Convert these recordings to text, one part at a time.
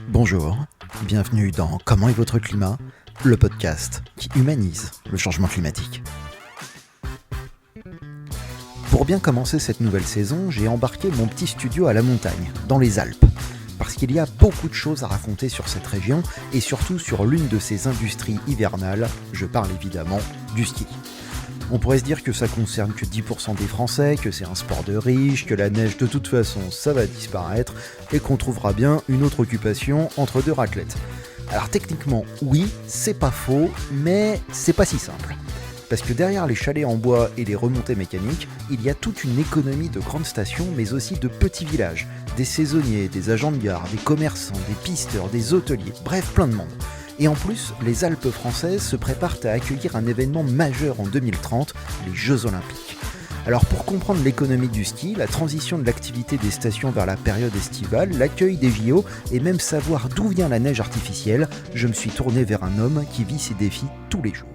Bonjour, bienvenue dans Comment est votre climat, le podcast qui humanise le changement climatique. Pour bien commencer cette nouvelle saison, j'ai embarqué mon petit studio à la montagne, dans les Alpes, parce qu'il y a beaucoup de choses à raconter sur cette région et surtout sur l'une de ses industries hivernales, je parle évidemment du ski. On pourrait se dire que ça concerne que 10% des Français, que c'est un sport de riches, que la neige de toute façon ça va disparaître et qu'on trouvera bien une autre occupation entre deux raclettes. Alors techniquement oui, c'est pas faux, mais c'est pas si simple. Parce que derrière les chalets en bois et les remontées mécaniques, il y a toute une économie de grandes stations mais aussi de petits villages, des saisonniers, des agents de gare, des commerçants, des pisteurs, des hôteliers, bref plein de monde. Et en plus, les Alpes françaises se préparent à accueillir un événement majeur en 2030, les Jeux Olympiques. Alors pour comprendre l'économie du ski, la transition de l'activité des stations vers la période estivale, l'accueil des JO et même savoir d'où vient la neige artificielle, je me suis tourné vers un homme qui vit ces défis tous les jours.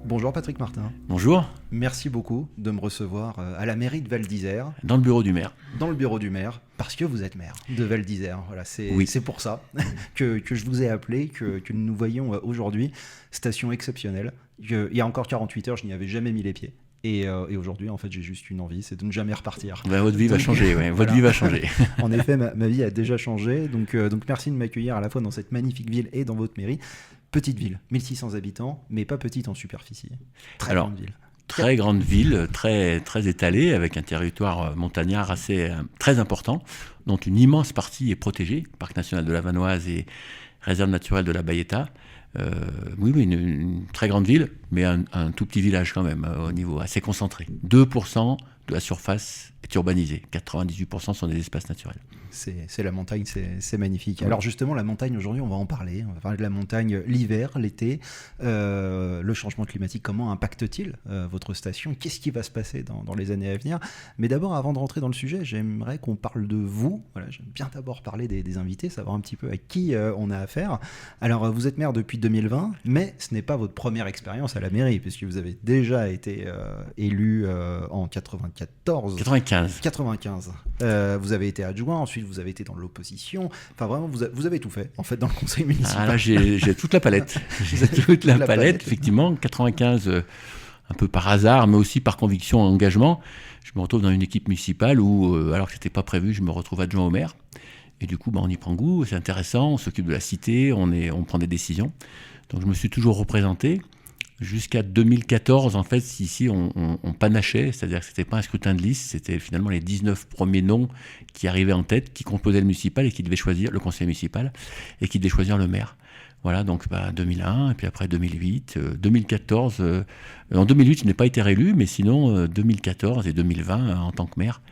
Bonjour Patrick Martin. Bonjour. Merci beaucoup de me recevoir à la mairie de Val d'Isère. Dans le bureau du maire. Dans le bureau du maire, parce que vous êtes maire de Val d'Isère. Voilà, c'est pour ça que je vous ai appelé, que nous voyons aujourd'hui. Station exceptionnelle. Il y a encore 48 heures, je n'y avais jamais mis les pieds. Et aujourd'hui, en fait, j'ai juste une envie, c'est de ne jamais repartir. Ben, votre vie va changer, oui. Votre vie va changer. En effet, ma vie a déjà changé. Donc merci de m'accueillir à la fois dans cette magnifique ville et dans votre mairie. Petite ville, 1600 habitants, mais pas petite en superficie. Grande ville. Très grande ville, très, très étalée, avec un territoire montagnard très important, dont une immense partie est protégée, Parc national de la Vanoise et réserve naturelle de la Baïeta. Oui, une très grande ville, mais un tout petit village quand même, au niveau assez concentré. 2% de la surface est urbanisée, 98% sont des espaces naturels. C'est la montagne, c'est magnifique. Alors justement, la montagne, aujourd'hui, on va en parler. On va parler de la montagne l'hiver, l'été. Le changement climatique, comment impacte-t-il votre station? Qu'est-ce qui va se passer dans les années à venir? Mais d'abord, avant de rentrer dans le sujet, j'aimerais qu'on parle de vous. Voilà, j'aime bien d'abord parler des invités, savoir un petit peu à qui on a affaire. Alors, vous êtes maire depuis 2020, mais ce n'est pas votre première expérience à la mairie, puisque vous avez déjà été élu en 95. Vous avez été adjoint, ensuite vous avez été dans l'opposition. Enfin vraiment, vous avez tout fait en fait dans le conseil municipal. Ah là, j'ai toute la palette. J'ai toute la palette, effectivement. 95, un peu par hasard, mais aussi par conviction et engagement. Je me retrouve dans une équipe municipale où, alors que ce n'était pas prévu, je me retrouve adjoint au maire. Et du coup, on y prend goût, c'est intéressant, on s'occupe de la cité, on prend des décisions. Donc je me suis toujours représenté. Jusqu'à 2014, en fait, ici, on panachait, c'est-à-dire que ce n'était pas un scrutin de liste, c'était finalement les 19 premiers noms qui arrivaient en tête, qui composaient le municipal et qui devaient choisir le conseil municipal et qui devaient choisir le maire. Voilà, donc 2001, et puis après 2008, 2014. En 2008, je n'ai pas été réélu, mais sinon 2014 et 2020 en tant que maire.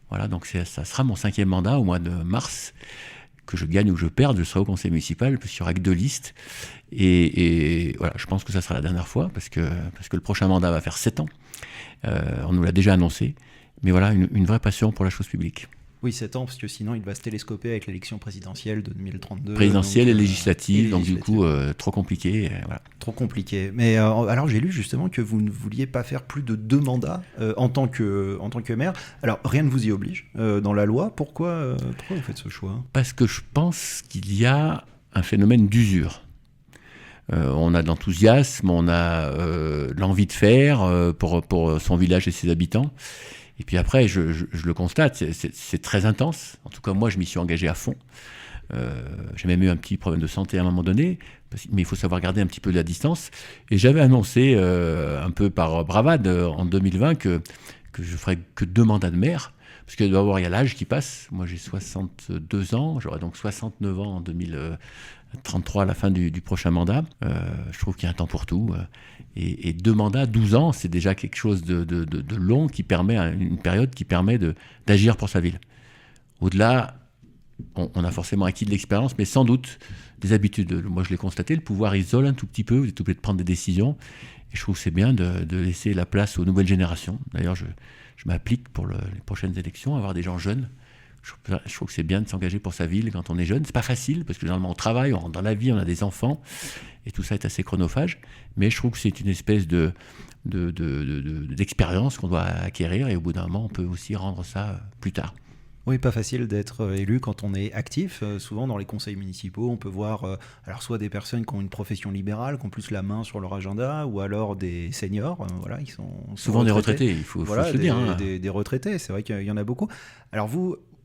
Voilà, donc ça sera mon 5e mandat au mois de mars. Que je gagne ou que je perde, je serai au conseil municipal, parce qu'il n'y aura que 2 listes. Et voilà, je pense que ça sera la dernière fois, parce que le prochain mandat va faire 7 ans. On nous l'a déjà annoncé. Mais voilà, une vraie passion pour la chose publique. Oui, 7 ans, parce que sinon il va se télescoper avec l'élection présidentielle de 2032. Présidentielle et législative, donc du coup, trop compliqué. Voilà. Trop compliqué. Mais alors j'ai lu justement que vous ne vouliez pas faire plus de 2 mandats en tant que maire. Alors rien ne vous y oblige dans la loi. Pourquoi vous faites ce choix? Parce que je pense qu'il y a un phénomène d'usure. On a de l'enthousiasme, on a l'envie de faire pour son village et ses habitants. Et puis après, je le constate, c'est très intense. En tout cas, moi, je m'y suis engagé à fond. J'ai même eu un petit problème de santé à un moment donné, mais il faut savoir garder un petit peu de la distance. Et j'avais annoncé, un peu par bravade, en 2020, que je ferais que 2 mandats de maire. Parce qu'il doit y a l'âge qui passe. Moi, j'ai 62 ans, j'aurai donc 69 ans en 2033 à la fin du prochain mandat. Je trouve qu'il y a un temps pour tout. Et 2 mandats, 12 ans, c'est déjà quelque chose de long, qui permet, une période qui permet d'agir pour sa ville. Au-delà, on a forcément acquis de l'expérience, mais sans doute des habitudes. Moi, je l'ai constaté, le pouvoir isole un tout petit peu, vous êtes obligé de prendre des décisions. Et je trouve que c'est bien de laisser la place aux nouvelles générations. D'ailleurs, je m'applique pour les prochaines élections, avoir des gens jeunes. Je trouve que c'est bien de s'engager pour sa ville quand on est jeune. C'est pas facile, parce que généralement on travaille, on rentre dans la vie, on a des enfants, et tout ça est assez chronophage. Mais je trouve que c'est une espèce d'expérience qu'on doit acquérir, et au bout d'un moment, on peut aussi rendre ça plus tard. Oui, pas facile d'être élu quand on est actif. Souvent, dans les conseils municipaux, on peut voir alors soit des personnes qui ont une profession libérale, qui ont plus la main sur leur agenda, ou alors des seniors, voilà, qui sont Souvent des retraités, il faut voilà, se le dire. des retraités, c'est vrai qu'il y en a beaucoup. Alors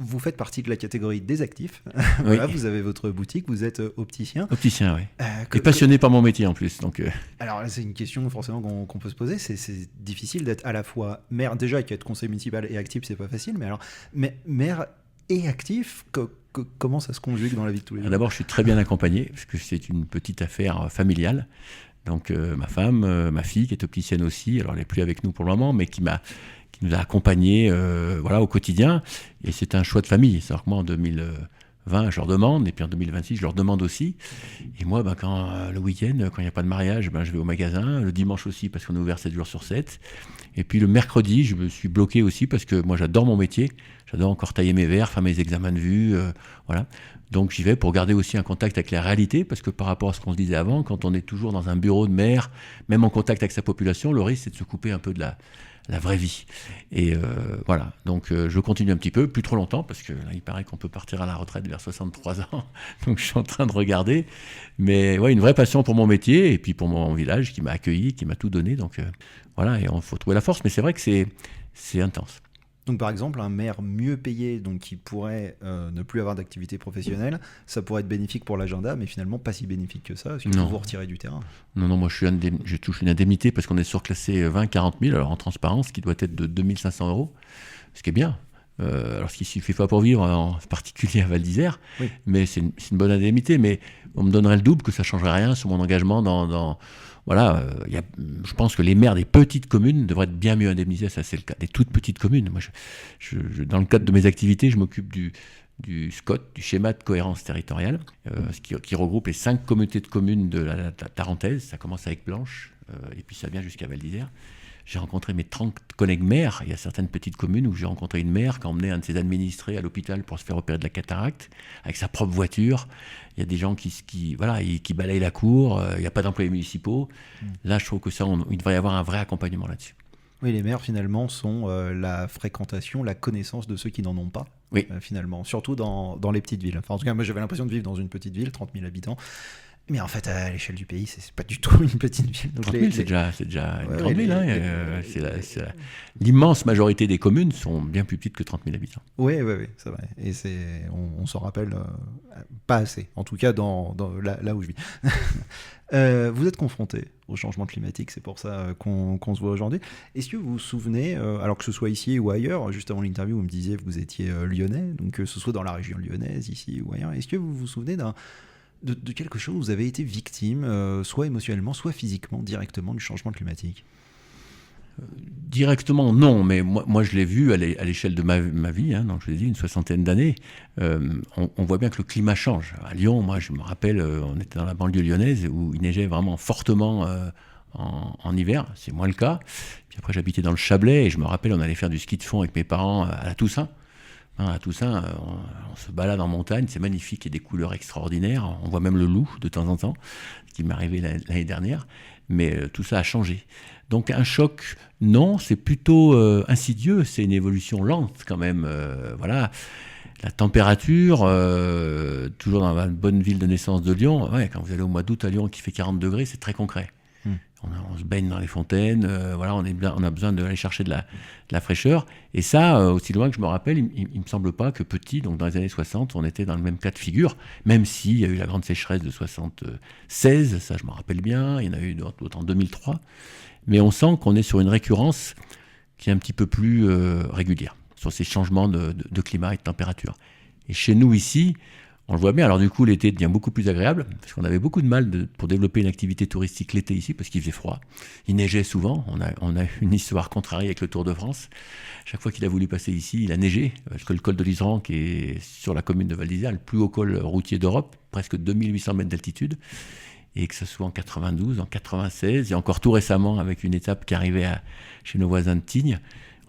vous faites partie de la catégorie des actifs. Oui. Voilà, vous avez votre boutique, vous êtes opticien. Opticien, oui. Et passionné par mon métier en plus. Donc, Alors là, c'est une question forcément qu'on peut se poser. C'est difficile d'être à la fois maire, déjà qu'être conseiller municipal et actif, c'est pas facile, mais alors maire et actif, comment ça se conjugue dans la vie de tous les jours? D'abord, je suis très bien accompagné, parce que c'est une petite affaire familiale. Donc ma femme, ma fille qui est opticienne aussi, alors elle n'est plus avec nous pour le moment, mais qui nous a accompagnés voilà, au quotidien. Et c'est un choix de famille. C'est-à-dire que moi, en 2020, je leur demande, et puis en 2026, je leur demande aussi. Et moi, quand le week-end, quand il n'y a pas de mariage, je vais au magasin. Le dimanche aussi, parce qu'on est ouvert 7 jours sur 7. Et puis le mercredi, je me suis bloqué aussi, parce que moi, j'adore mon métier. J'adore encore tailler mes verres, faire mes examens de vue, voilà. Donc j'y vais pour garder aussi un contact avec la réalité, parce que par rapport à ce qu'on se disait avant, quand on est toujours dans un bureau de maire, même en contact avec sa population, le risque c'est de se couper un peu de la vraie vie. Et voilà, donc je continue un petit peu, plus trop longtemps, parce que là il paraît qu'on peut partir à la retraite vers 63 ans, donc je suis en train de regarder. Mais ouais, une vraie passion pour mon métier, et puis pour mon village qui m'a accueilli, qui m'a tout donné, donc voilà, et il faut trouver la force, mais c'est vrai que c'est intense. Donc par exemple, un maire mieux payé, donc qui pourrait ne plus avoir d'activité professionnelle, ça pourrait être bénéfique pour l'agenda, mais finalement pas si bénéfique que ça, parce qu'il faut vous retirer du terrain. Non, moi je touche une indemnité parce qu'on est surclassé 20-40 000, alors en transparence, qui doit être de 2 500 €, ce qui est bien. Alors ce qui ne suffit pas pour vivre, en particulier à Val d'Isère, oui. Mais c'est une bonne indemnité, mais on me donnerait le double, que ça ne changerait rien sur mon engagement dans voilà, je pense que les maires des petites communes devraient être bien mieux indemnisés, ça c'est le cas des toutes petites communes. Moi, dans le cadre de mes activités, je m'occupe du SCOT, du schéma de cohérence territoriale, qui regroupe les 5 communautés de communes de la Tarentaise. Ça commence avec Blanche, et puis ça vient jusqu'à Val d'Isère. J'ai rencontré mes 30 collègues maires. Il y a certaines petites communes où j'ai rencontré une maire qui a emmené un de ses administrés à l'hôpital pour se faire opérer de la cataracte avec sa propre voiture. Il y a des gens qui balayent la cour. Il n'y a pas d'employés municipaux. Là, je trouve que il devrait y avoir un vrai accompagnement là-dessus. Oui, les maires, finalement, sont la fréquentation, la connaissance de ceux qui n'en ont pas, oui. Finalement. Surtout dans les petites villes. Enfin, en tout cas, moi, j'avais l'impression de vivre dans une petite ville, 30 000 habitants. Mais en fait, à l'échelle du pays, c'est pas du tout une petite ville. Donc 30 000, c'est déjà une grande ville. L'immense majorité des communes sont bien plus petites que 30 000 habitants. Oui, c'est vrai. Et on s'en rappelle pas assez. En tout cas, là où je vis. Vous êtes confronté au changement climatique, c'est pour ça qu'on se voit aujourd'hui. Est-ce que vous vous souvenez, alors que ce soit ici ou ailleurs, juste avant l'interview, vous me disiez que vous étiez lyonnais, donc que ce soit dans la région lyonnaise, ici ou ailleurs, est-ce que vous vous souvenez de quelque chose où vous avez été victime, soit émotionnellement, soit physiquement, directement du changement climatique? Directement, non, mais moi je l'ai vu à l'échelle de ma vie, donc je l'ai dit, une 60aine d'années. On voit bien que le climat change. À Lyon, moi je me rappelle, on était dans la banlieue lyonnaise où il neigeait vraiment fortement en hiver, c'est moins le cas. Puis après j'habitais dans le Chablais et je me rappelle, on allait faire du ski de fond avec mes parents à la Toussaint. À Toussaint, on se balade en montagne, c'est magnifique, il y a des couleurs extraordinaires, on voit même le loup de temps en temps, ce qui m'est arrivé l'année dernière, mais tout ça a changé. Donc un choc, non, c'est plutôt insidieux, c'est une évolution lente quand même, voilà. La température, toujours dans la bonne ville de naissance de Lyon, quand vous allez au mois d'août à Lyon qui fait 40 degrés, c'est très concret. On se baigne dans les fontaines, voilà, on a besoin d'aller chercher de la fraîcheur. Et ça, aussi loin que je me rappelle, il me semble pas que petit, donc dans les années 60, on était dans le même cas de figure, même s'il y a eu la grande sécheresse de 76, ça je me rappelle bien, il y en a eu d'autres en 2003. Mais on sent qu'on est sur une récurrence qui est un petit peu plus régulière, sur ces changements de climat et de température. Et chez nous ici, on le voit bien, alors du coup l'été devient beaucoup plus agréable, parce qu'on avait beaucoup de mal pour développer une activité touristique l'été ici, parce qu'il faisait froid. Il neigeait souvent, on a une histoire contrariée avec le Tour de France. Chaque fois qu'il a voulu passer ici, il a neigé, parce que le col de l'Iseran, qui est sur la commune de Val d'Isère, le plus haut col routier d'Europe, presque 2800 mètres d'altitude, et que ce soit en 92, en 96, et encore tout récemment avec une étape qui arrivait chez nos voisins de Tignes,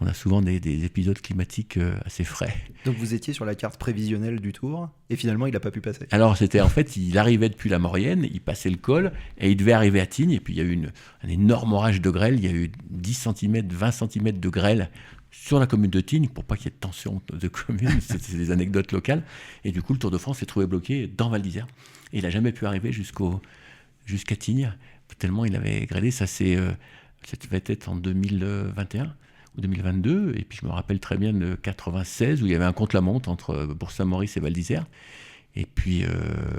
on a souvent des épisodes climatiques assez frais. Donc vous étiez sur la carte prévisionnelle du Tour, et finalement il n'a pas pu passer. Alors il arrivait depuis la Maurienne, il passait le col, et il devait arriver à Tignes, et puis il y a eu un énorme orage de grêle, il y a eu 10 cm, 20 cm de grêle sur la commune de Tignes, pour pas qu'il y ait de tension de commune, c'est des anecdotes locales. Et du coup, le Tour de France s'est trouvé bloqué dans Val d'Isère. Et il n'a jamais pu arriver jusqu'à Tignes, tellement il avait grêlé. Ça devait être en 2021 ou 2022. Et puis je me rappelle très bien de 96, où il y avait un contre-la-montre entre Bourg-Saint-Maurice et Val d'Isère. Et puis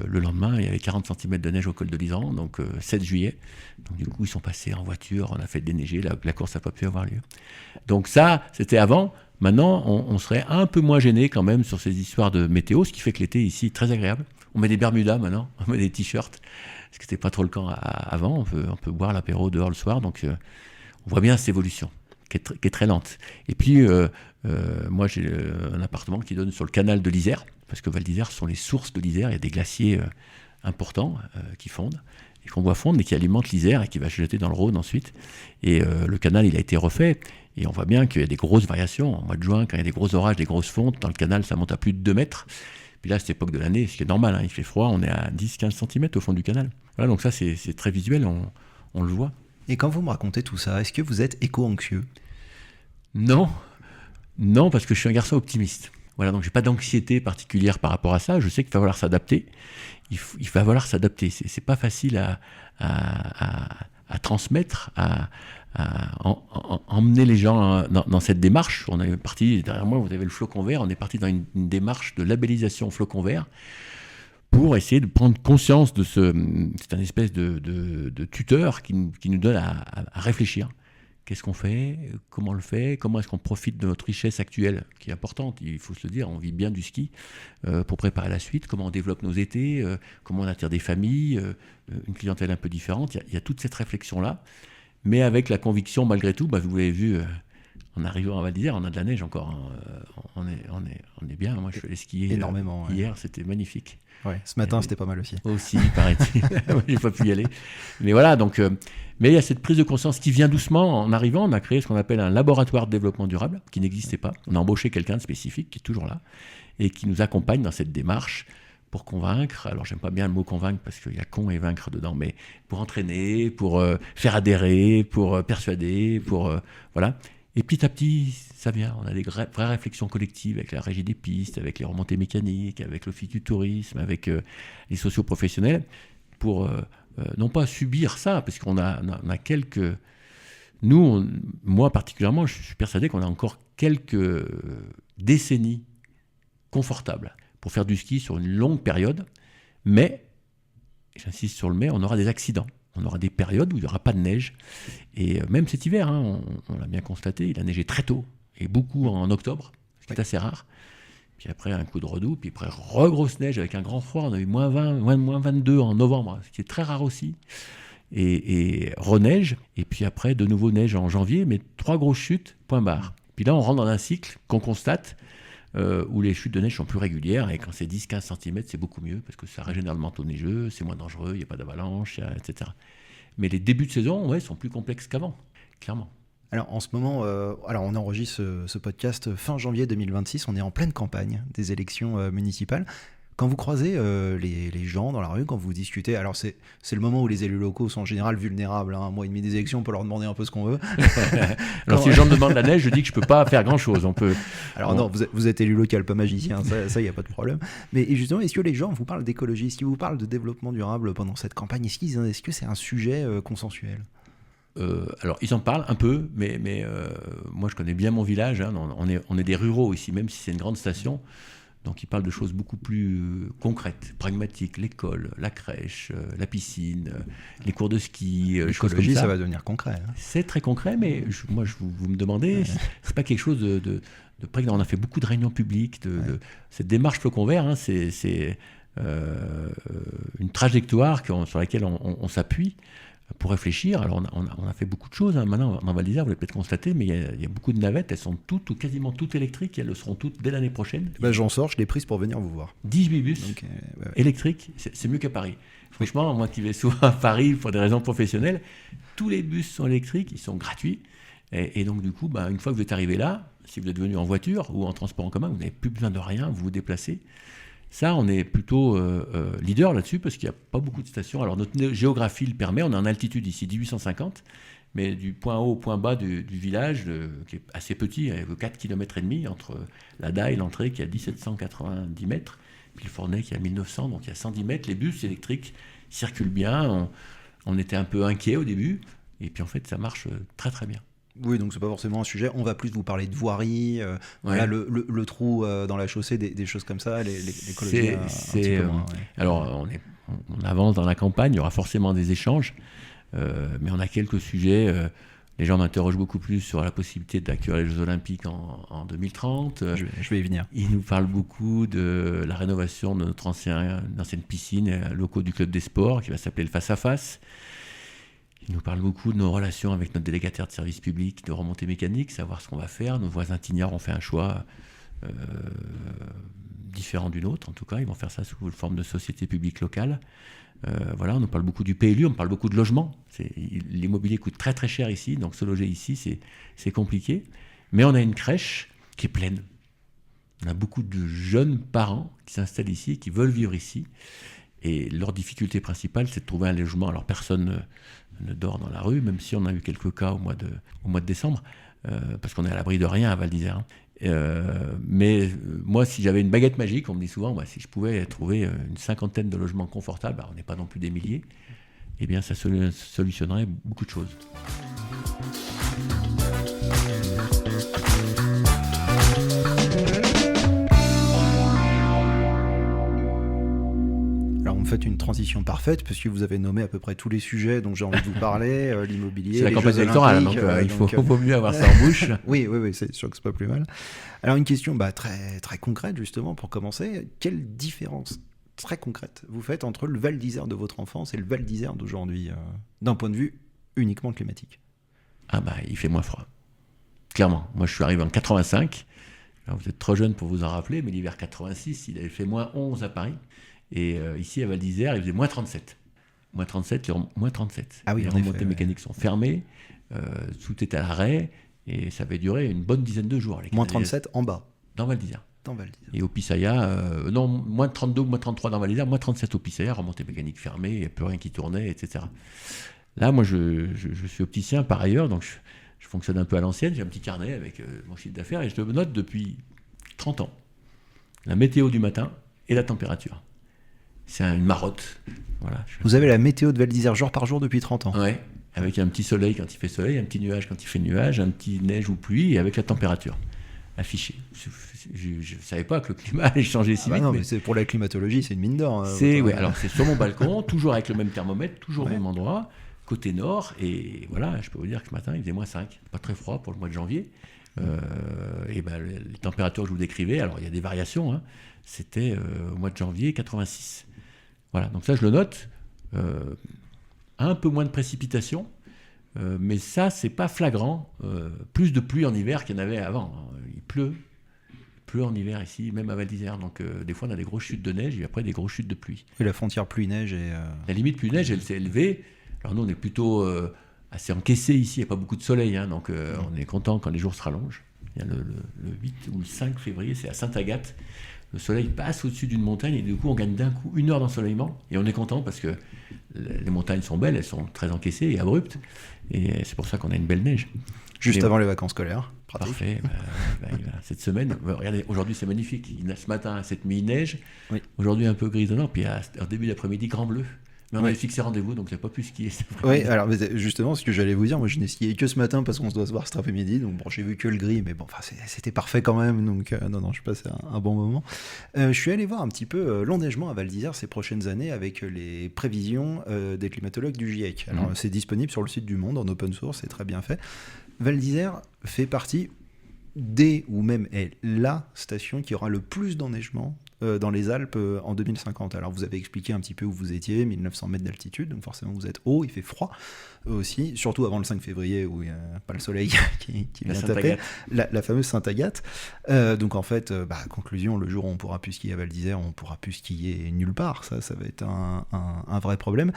le lendemain, il y avait 40 cm de neige au col de l'Iseran, donc 7 juillet. Donc du coup, ils sont passés en voiture, on a fait déneiger, la course n'a pas pu avoir lieu. Donc ça, c'était avant. Maintenant, on serait un peu moins gêné quand même sur ces histoires de météo, ce qui fait que l'été ici est très agréable. On met des bermudas maintenant, on met des t-shirts, ce qui n'était pas trop le cas avant. On peut boire l'apéro dehors le soir, donc on voit bien cette évolution qui est très lente. Et puis, moi, j'ai un appartement qui donne sur le canal de l'Isère, parce que Val d'Isère sont les sources de l'Isère. Il y a des glaciers importants qui fondent, et qu'on voit fondre, mais qui alimentent l'Isère et qui va se jeter dans le Rhône ensuite. Et le canal, il a été refait, et on voit bien qu'il y a des grosses variations. En mois de juin, quand il y a des gros orages, des grosses fontes, dans le canal, ça monte à plus de 2 mètres. Puis là, à cette époque de l'année, ce qui est normal, il fait froid, on est à 10-15 cm au fond du canal. Voilà, donc ça, c'est très visuel, on le voit. Et quand vous me racontez tout ça, est-ce que vous êtes éco-anxieux ? Non, parce que je suis un garçon optimiste. Voilà, donc j'ai pas d'anxiété particulière par rapport à ça. Je sais qu'il va falloir s'adapter. Il va falloir s'adapter. C'est pas facile à transmettre, à emmener les gens dans cette démarche. On est parti, derrière moi, vous avez le flocon vert. On est parti dans une démarche de labellisation flocon vert pour essayer de prendre conscience de c'est un espèce de tuteur qui nous donne à réfléchir. Qu'est-ce qu'on fait ? Comment on le fait ? Comment est-ce qu'on profite de notre richesse actuelle, qui est importante ? Il faut se le dire, on vit bien du ski pour préparer la suite. Comment on développe nos étés ? Comment on attire des familles ? Une clientèle un peu différente. Il y a toute cette réflexion-là, mais avec la conviction, malgré tout, vous l'avez vu, en arrivant à Val d'Isère, on a de la neige encore. On est bien. Moi, je suis allé skier énormément. Hier, c'était magnifique. Ouais, ce matin, c'était pas mal aussi. Aussi, paraît-il. J'ai pas pu y aller. Mais voilà, donc... mais il y a cette prise de conscience qui vient doucement. En arrivant, on a créé ce qu'on appelle un laboratoire de développement durable, qui n'existait pas. On a embauché quelqu'un de spécifique, qui est toujours là, et qui nous accompagne dans cette démarche pour convaincre. Alors, j'aime pas bien le mot convaincre, parce qu'il y a con et vaincre dedans, mais pour entraîner, pour faire adhérer, pour persuader, voilà. Et petit à petit, ça vient. On a des vraies réflexions collectives avec la régie des pistes, avec les remontées mécaniques, avec l'office du tourisme, avec les socioprofessionnels, pour non pas subir ça, parce qu'on a quelques... Nous, moi particulièrement, je suis persuadé qu'on a encore quelques décennies confortables pour faire du ski sur une longue période, mais, j'insiste sur le mais, on aura des accidents. On aura des périodes où il n'y aura pas de neige. Et même cet hiver, on l'a bien constaté, il a neigé très tôt, et beaucoup en octobre, ce qui est assez rare. Puis après, un coup de redoux, puis après, grosse neige avec un grand froid. On a eu moins 20, moins 22 en novembre, ce qui est très rare aussi. Et reneige, et puis après, de nouveau neige en janvier, mais 3 grosses chutes, point barre. Puis là, on rentre dans un cycle qu'on constate, où les chutes de neige sont plus régulières, et quand c'est 10-15 cm, c'est beaucoup mieux, parce que ça régénère le manteau neigeux, c'est moins dangereux, il n'y a pas d'avalanche, etc. Mais les débuts de saison, sont plus complexes qu'avant, clairement. Alors en ce moment, on enregistre ce podcast fin janvier 2026, on est en pleine campagne des élections municipales. Quand vous croisez les gens dans la rue, quand vous discutez, alors c'est le moment où les élus locaux sont en général vulnérables, un mois et demi des élections, on peut leur demander un peu ce qu'on veut. Alors si les gens me demandent la neige, je dis que je ne peux pas faire grand-chose. Non, vous êtes élu local, pas magicien, ça il n'y a pas de problème. Mais justement, est-ce que les gens vous parlent d'écologie, est-ce qu'ils vous parlent de développement durable pendant cette campagne, est-ce que c'est un sujet consensuel ? Alors ils en parlent un peu, mais moi je connais bien mon village, on est des ruraux ici, même si c'est une grande station. Donc ils parlent de choses beaucoup plus concrètes, pragmatiques, l'école, la crèche, la piscine, les cours de ski, l'écologie, ça va devenir concret. C'est très concret, mais vous me demandez, c'est pas quelque chose de prégnant. On a fait beaucoup de réunions publiques, cette démarche flocon vert, c'est une trajectoire sur laquelle on s'appuie pour réfléchir. Alors on a fait beaucoup de choses, maintenant dans Val d'Isère, vous l'avez peut-être constaté, mais il y a beaucoup de navettes, elles sont toutes ou quasiment toutes électriques, et elles le seront toutes dès l'année prochaine. J'en sors, je l'ai prise pour venir vous voir. 18 bus électriques, c'est mieux qu'à Paris. Franchement, moi qui vais souvent à Paris pour des raisons professionnelles, tous les bus sont électriques, ils sont gratuits, et donc du coup, une fois que vous êtes arrivé là, si vous êtes venu en voiture ou en transport en commun, vous n'avez plus besoin de rien, vous vous déplacez. Ça, on est plutôt leader là-dessus, parce qu'il n'y a pas beaucoup de stations. Alors, notre géographie le permet, on est en altitude ici, 1850, mais du point haut au point bas du village, qui est assez petit, il y a 4 km et demi entre la dalle, l'entrée qui a 1790 mètres, puis le Fournay qui a 1900, donc il y a 110 mètres. Les bus électriques circulent bien. On était un peu inquiets au début, et puis en fait ça marche très très bien. Oui, donc c'est pas forcément un sujet. On va plus vous parler de voirie, voilà, le trou dans la chaussée, des choses comme ça, l'écologie un petit peu moins. Ouais. Alors on avance dans la campagne, il y aura forcément des échanges, mais on a quelques sujets. Les gens m'interrogent beaucoup plus sur la possibilité d'accueillir les Jeux Olympiques en 2030. Je vais y venir. Ils nous parlent beaucoup de la rénovation de notre ancienne piscine, locaux du Club des Sports, qui va s'appeler le Face à Face. Ils nous parlent beaucoup de nos relations avec notre délégataire de service public de remontée mécanique, savoir ce qu'on va faire. Nos voisins Tignards ont fait un choix différent du nôtre, en tout cas. Ils vont faire ça sous forme de société publique locale. Voilà, on nous parle beaucoup du PLU, on parle beaucoup de logement. L'immobilier coûte très très cher ici, donc se loger ici, c'est compliqué. Mais on a une crèche qui est pleine. On a beaucoup de jeunes parents qui s'installent ici, qui veulent vivre ici. Et leur difficulté principale, c'est de trouver un logement. Alors personne ne dort dans la rue, même si on a eu quelques cas au mois de décembre, parce qu'on est à l'abri de rien à Val d'Isère. Mais moi, si j'avais une baguette magique, on me dit souvent, si je pouvais trouver une 50aine de logements confortables, on n'est pas non plus des milliers, eh bien ça solutionnerait beaucoup de choses. Alors vous faites une transition parfaite puisque vous avez nommé à peu près tous les sujets dont j'ai envie de vous parler, l'immobilier, c'est la campagne électorale, donc il vaut mieux avoir ça en bouche. Oui, c'est sûr que c'est pas plus mal. Alors une question très, très concrète justement pour commencer. Quelle différence très concrète vous faites entre le Val d'Isère de votre enfance et le Val d'Isère d'aujourd'hui, d'un point de vue uniquement climatique? Il fait moins froid. Clairement. Moi je suis arrivé en 85. Alors, vous êtes trop jeune pour vous en rappeler, mais l'hiver 86, il avait fait moins 11 à Paris. Et ici, à Val d'Isère, il faisait moins 37. Moins 37. Ah oui, les remontées mécaniques sont fermées, tout est à l'arrêt, et ça avait duré une bonne dizaine de jours. Moins 37 en bas. Dans Val d'Isère. Et au Pisaya, moins 32 ou moins 33 dans Val d'Isère, moins 37 au Pisaya, remontée mécanique fermée, il n'y a plus rien qui tournait, etc. Là, moi, je suis opticien par ailleurs, donc je fonctionne un peu à l'ancienne, j'ai un petit carnet avec mon chiffre d'affaires, et je le note depuis 30 ans. La météo du matin et la température. C'est une marotte. Voilà. Vous avez la météo de Val d'Isère jour par jour depuis 30 ans. Oui, avec un petit soleil quand il fait soleil, un petit nuage quand il fait nuage, un petit neige ou pluie, et avec la température affichée. Je ne savais pas que le climat allait changer si vite. Non, mais c'est pour la climatologie, c'est une mine d'or. Alors c'est sur mon balcon, toujours avec le même thermomètre, toujours au même endroit, côté nord, et voilà, je peux vous dire que ce matin, il faisait moins 5. Pas très froid pour le mois de janvier. Les températures que je vous décrivais, alors il y a des variations, c'était au mois de janvier 86. Voilà, donc ça je le note, un peu moins de précipitations, mais ça c'est pas flagrant, plus de pluie en hiver qu'il y en avait avant. Il pleut en hiver ici, même à Val d'Isère, donc des fois on a des grosses chutes de neige et après des grosses chutes de pluie. Et la frontière pluie-neige est... La limite pluie-neige elle s'est élevée, alors nous on est plutôt assez encaissé ici, il n'y a pas beaucoup de soleil, donc on est content quand les jours se rallongent. Il y a le 8 ou le 5 février, c'est à Sainte-Agathe. Le soleil passe au-dessus d'une montagne et du coup on gagne d'un coup 1 heure d'ensoleillement et on est content parce que les montagnes sont belles, elles sont très encaissées et abruptes et c'est pour ça qu'on a une belle neige. Juste avant les vacances scolaires. Pratique. Parfait. Cette semaine, regardez, aujourd'hui c'est magnifique. Ce matin cette mi-neige, oui. Aujourd'hui un peu grisonnant, puis au début d'après-midi grand bleu. Mais on avait fixé rendez-vous, donc j'ai pas pu skier. Oui, alors justement, ce que j'allais vous dire, moi je n'ai skié que ce matin parce qu'on se doit se voir cet après-midi, donc bon, j'ai vu que le gris, mais bon, c'était parfait quand même, donc non, je passais un bon moment. Je suis allé voir un petit peu l'enneigement à Val d'Isère ces prochaines années avec les prévisions des climatologues du GIEC. Alors c'est disponible sur le site du Monde en open source, c'est très bien fait. Val d'Isère fait partie ou même est la station qui aura le plus d'enneigement dans les Alpes en 2050. Alors vous avez expliqué un petit peu où vous étiez, 1900 mètres d'altitude, donc forcément vous êtes haut, il fait froid aussi, surtout avant le 5 février où il n'y a pas le soleil qui vient taper, la fameuse Sainte-Agathe. Donc en fait, conclusion, le jour où on pourra plus skier à Val d'Isère, on pourra plus skier nulle part, ça va être un vrai problème.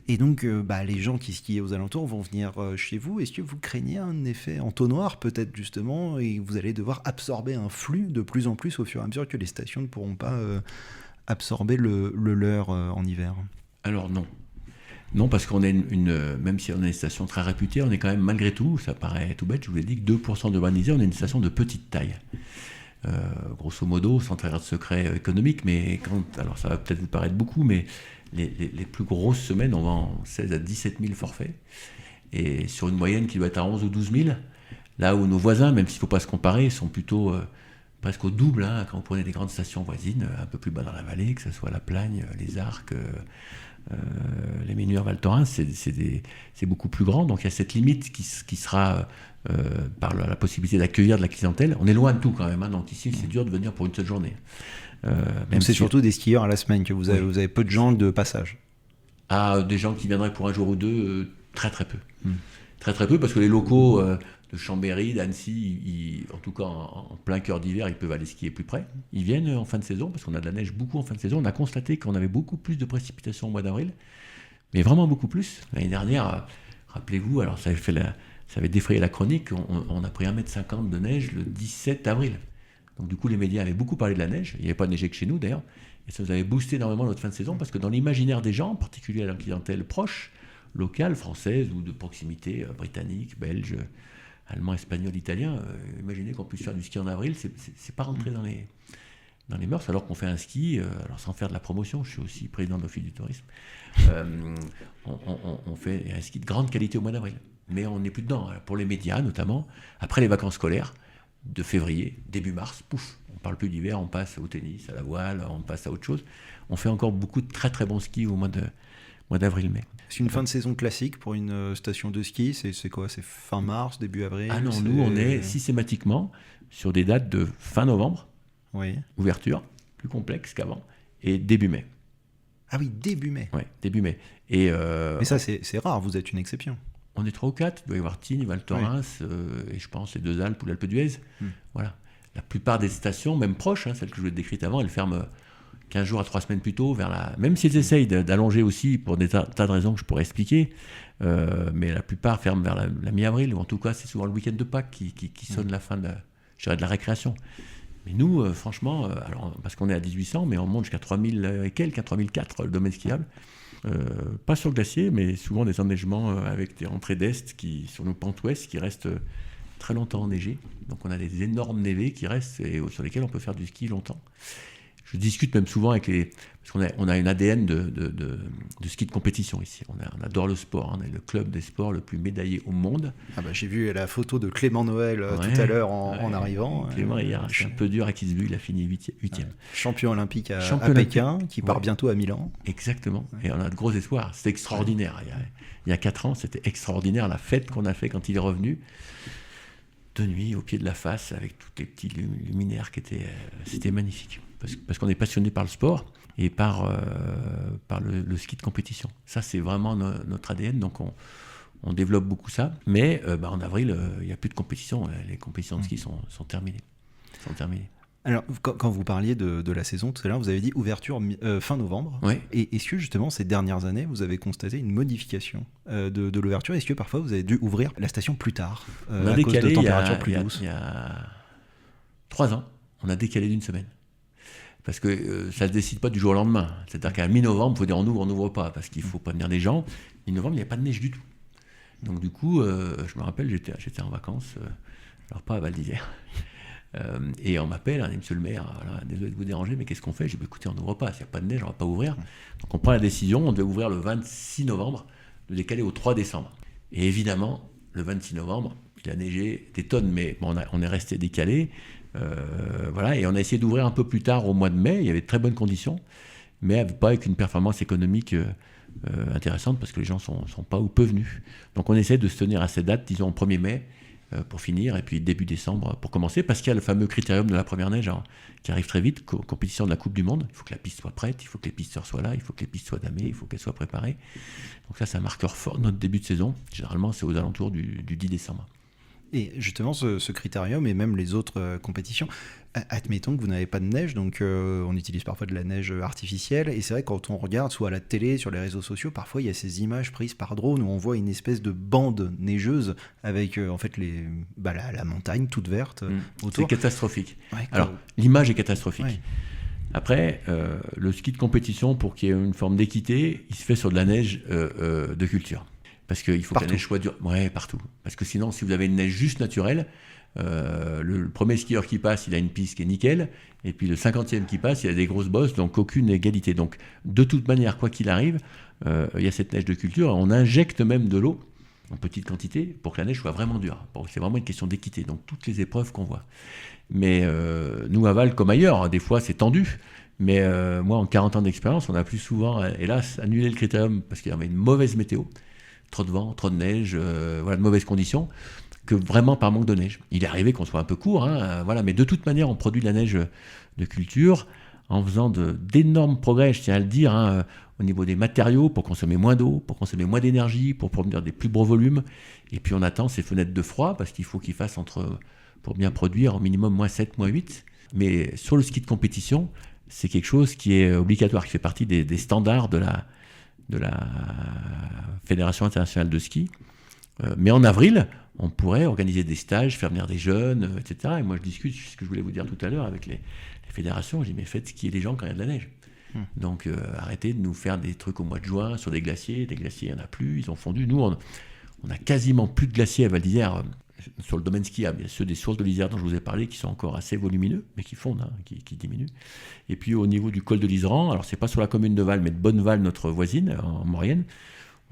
Et donc les gens qui skient aux alentours vont venir chez vous. Est-ce que vous craignez un effet entonnoir peut-être justement, et vous allez devoir absorber un flux de plus en plus au fur et à mesure que les stations ne pourront pas absorber le leur en hiver? Alors non. Non, parce qu'on est même si on est une station très réputée, on est quand même, malgré tout, ça paraît tout bête, je vous l'ai dit, que 2% d'urbanisés, on est une station de petite taille. Grosso modo, sans trahir de secret économique, mais alors ça va peut-être vous paraître beaucoup, mais les plus grosses semaines, on vend 16 à 17 000 forfaits, et sur une moyenne qui doit être à 11 ou 12 000, là où nos voisins, même s'il ne faut pas se comparer, sont plutôt presque au double, hein, quand vous prenez des grandes stations voisines, un peu plus bas dans la vallée, que ce soit La Plagne, les Arcs, les Ménuires, Val Thorens, c'est beaucoup plus grand, donc il y a cette limite qui sera par la possibilité d'accueillir de la clientèle. On est loin de tout quand même, hein, donc ici c'est dur de venir pour une seule journée. Donc c'est surtout des skieurs à la semaine que vous avez, oui. Vous avez peu de gens de passage. Ah, des gens qui viendraient pour un jour ou deux, très très peu. Très très peu, parce que les locaux de Chambéry, d'Annecy, en tout cas en plein cœur d'hiver, ils peuvent aller skier plus près. Ils viennent en fin de saison, parce qu'on a de la neige beaucoup en fin de saison. On a constaté qu'on avait beaucoup plus de précipitations au mois d'avril, mais vraiment beaucoup plus. L'année dernière, rappelez-vous, alors ça avait défrayé la chronique, on a pris 1,50 m de neige le 17 avril. Donc du coup, les médias avaient beaucoup parlé de la neige. Il n'y avait pas neigé que chez nous d'ailleurs. Et ça nous avait boosté énormément notre fin de saison, parce que dans l'imaginaire des gens, en particulier à la clientèle proche, locale, française ou de proximité, britannique, belge, allemand, espagnol, italien, imaginez qu'on puisse faire du ski en avril, c'est pas rentré dans les mœurs, alors qu'on fait un ski, alors sans faire de la promotion, je suis aussi président de l'Office du tourisme, on fait un ski de grande qualité au mois d'avril. Mais on n'est plus dedans. Alors, pour les médias notamment, après les vacances scolaires, de février, début mars, pouf, on parle plus d'hiver, on passe au tennis, à la voile, on passe à autre chose. On fait encore beaucoup de très très bons skis au mois d'avril-mai. C'est une fin de saison classique pour une station de ski, c'est quoi? C'est fin mars, début avril? Ah non, nous on est systématiquement sur des dates de fin novembre, oui. Ouverture, plus complexe qu'avant, et début mai. Ah oui, début mai. Oui, début mai. Mais ça c'est rare, vous êtes une exception. On est 3 ou 4, il doit y avoir Tignes, Val Thorens, et je pense les 2 Alpes ou l'Alpe d'Huez. Voilà. La plupart des stations, même proches, celles que je vous ai décrites avant, elles ferment 15 jours à 3 semaines plus tôt, même s'ils essayent d'allonger aussi pour des tas de raisons que je pourrais expliquer, mais la plupart ferment vers la mi-avril, ou en tout cas c'est souvent le week-end de Pâques qui sonne la fin de la récréation. Mais nous, franchement, alors, parce qu'on est à 1800, mais on monte jusqu'à 3000 et quelques, 3004 le domaine skiable. Pas sur glacier, mais souvent des enneigements avec des rentrées d'est sur nos pentes ouest qui restent très longtemps enneigées. Donc on a des énormes névés qui restent et sur lesquels on peut faire du ski longtemps. Je discute même souvent avec parce qu'on a une ADN de ski de compétition ici. On adore le sport, on est le club des sports le plus médaillé au monde. Ah bah, j'ai vu la photo de Clément Noël tout à l'heure en arrivant. Clément, hier, c'est un peu dur à Kitzbühel, il a fini 8e. Champion olympique à Pékin, qui part bientôt à Milan. Exactement, et on a de gros espoirs. C'était extraordinaire. Il y a 4 ans, c'était extraordinaire la fête qu'on a fait quand il est revenu. De nuit, au pied de la face, avec tous les petits luminaires c'était magnifique. Parce qu'on est passionné par le sport et par le ski de compétition. Ça, c'est vraiment notre ADN, donc on développe beaucoup ça. Mais en avril, il n'y a plus de compétition. Les compétitions de ski sont terminées. Alors, quand vous parliez de la saison, tout à l'heure, vous avez dit ouverture fin novembre. Oui. Et est-ce que, justement, ces dernières années, vous avez constaté une modification de l'ouverture? Est-ce que, parfois, vous avez dû ouvrir la station plus tard, à cause de températures plus douces? Il y a 3 ans, on a décalé d'une semaine. Parce que ça ne se décide pas du jour au lendemain. C'est-à-dire qu'à mi-novembre, il faut dire on n'ouvre pas, parce qu'il faut prévenir les gens. Mi-novembre, il n'y a pas de neige du tout. Donc du coup, je me rappelle, j'étais en vacances, alors pas à Val d'Isère, et on m'appelle, on dit, monsieur le maire, voilà, désolé de vous déranger, mais qu'est-ce qu'on fait? J'ai dit, écoutez, on n'ouvre pas, s'il n'y a pas de neige, on ne va pas ouvrir. Donc on prend la décision, on devait ouvrir le 26 novembre, de décaler au 3 décembre. Et évidemment, le 26 novembre, il a neigé des tonnes, mais bon, on est resté décalé. Voilà, et on a essayé d'ouvrir un peu plus tard au mois de mai, il y avait de très bonnes conditions, mais pas avec une performance économique intéressante, parce que les gens sont pas ou peu venus. Donc on essaie de se tenir à cette date, disons 1er mai, pour finir, et puis début décembre pour commencer, parce qu'il y a le fameux critérium de la première neige qui arrive très vite, compétition de la Coupe du Monde, il faut que la piste soit prête, il faut que les pisteurs soient là, il faut que les pistes soient damées, il faut qu'elles soient préparées. Donc ça, c'est un marqueur fort de notre début de saison. Généralement, c'est aux alentours du 10 décembre. Et justement, ce critérium et même les autres compétitions, admettons que vous n'avez pas de neige, donc on utilise parfois de la neige artificielle, et c'est vrai que quand on regarde soit à la télé, sur les réseaux sociaux, parfois il y a ces images prises par drone où on voit une espèce de bande neigeuse avec en fait la montagne toute verte autour. C'est catastrophique. Ouais, alors, l'image est catastrophique. Ouais. Après, le ski de compétition, pour qu'il y ait une forme d'équité, il se fait sur de la neige de culture. Parce qu'il faut que la neige soit dure. Ouais, partout. Parce que sinon, si vous avez une neige juste naturelle, le premier skieur qui passe, il a une piste qui est nickel. Et puis le 50e qui passe, il a des grosses bosses, donc aucune égalité. Donc de toute manière, quoi qu'il arrive, il y a cette neige de culture. On injecte même de l'eau en petite quantité pour que la neige soit vraiment dure. C'est vraiment une question d'équité. Donc toutes les épreuves qu'on voit. Mais nous, à Val, comme ailleurs, hein, des fois c'est tendu. Mais moi, en 40 ans d'expérience, on a plus souvent, hélas, annulé le critérium parce qu'il y avait une mauvaise météo. Trop de vent, trop de neige, de mauvaises conditions, que vraiment par manque de neige. Il est arrivé qu'on soit un peu court, hein, mais de toute manière, on produit de la neige de culture en faisant d'énormes progrès, je tiens à le dire, hein, au niveau des matériaux, pour consommer moins d'eau, pour consommer moins d'énergie, pour produire des plus gros volumes. Et puis on attend ces fenêtres de froid, parce qu'il faut qu'il fasse pour bien produire, au minimum -7, -8. Mais sur le ski de compétition, c'est quelque chose qui est obligatoire, qui fait partie des standards de la Fédération internationale de ski. Mais en avril, on pourrait organiser des stages, faire venir des jeunes, etc. Et moi, je discute, c'est ce que je voulais vous dire tout à l'heure, avec les fédérations. Je dis, mais faites skier les gens quand il y a de la neige. Donc, arrêtez de nous faire des trucs au mois de juin sur des glaciers. Des glaciers, il n'y en a plus, ils ont fondu. Nous, on a quasiment plus de glaciers à Val d'Isère sur le domaine skiable. Il y a ceux des sources de l'Isère dont je vous ai parlé qui sont encore assez volumineux, mais qui fondent, hein, qui diminuent. Et puis, au niveau du col de l'Iseran, alors, c'est pas sur la commune de Val, mais de Bonneval, notre voisine, en Maurienne,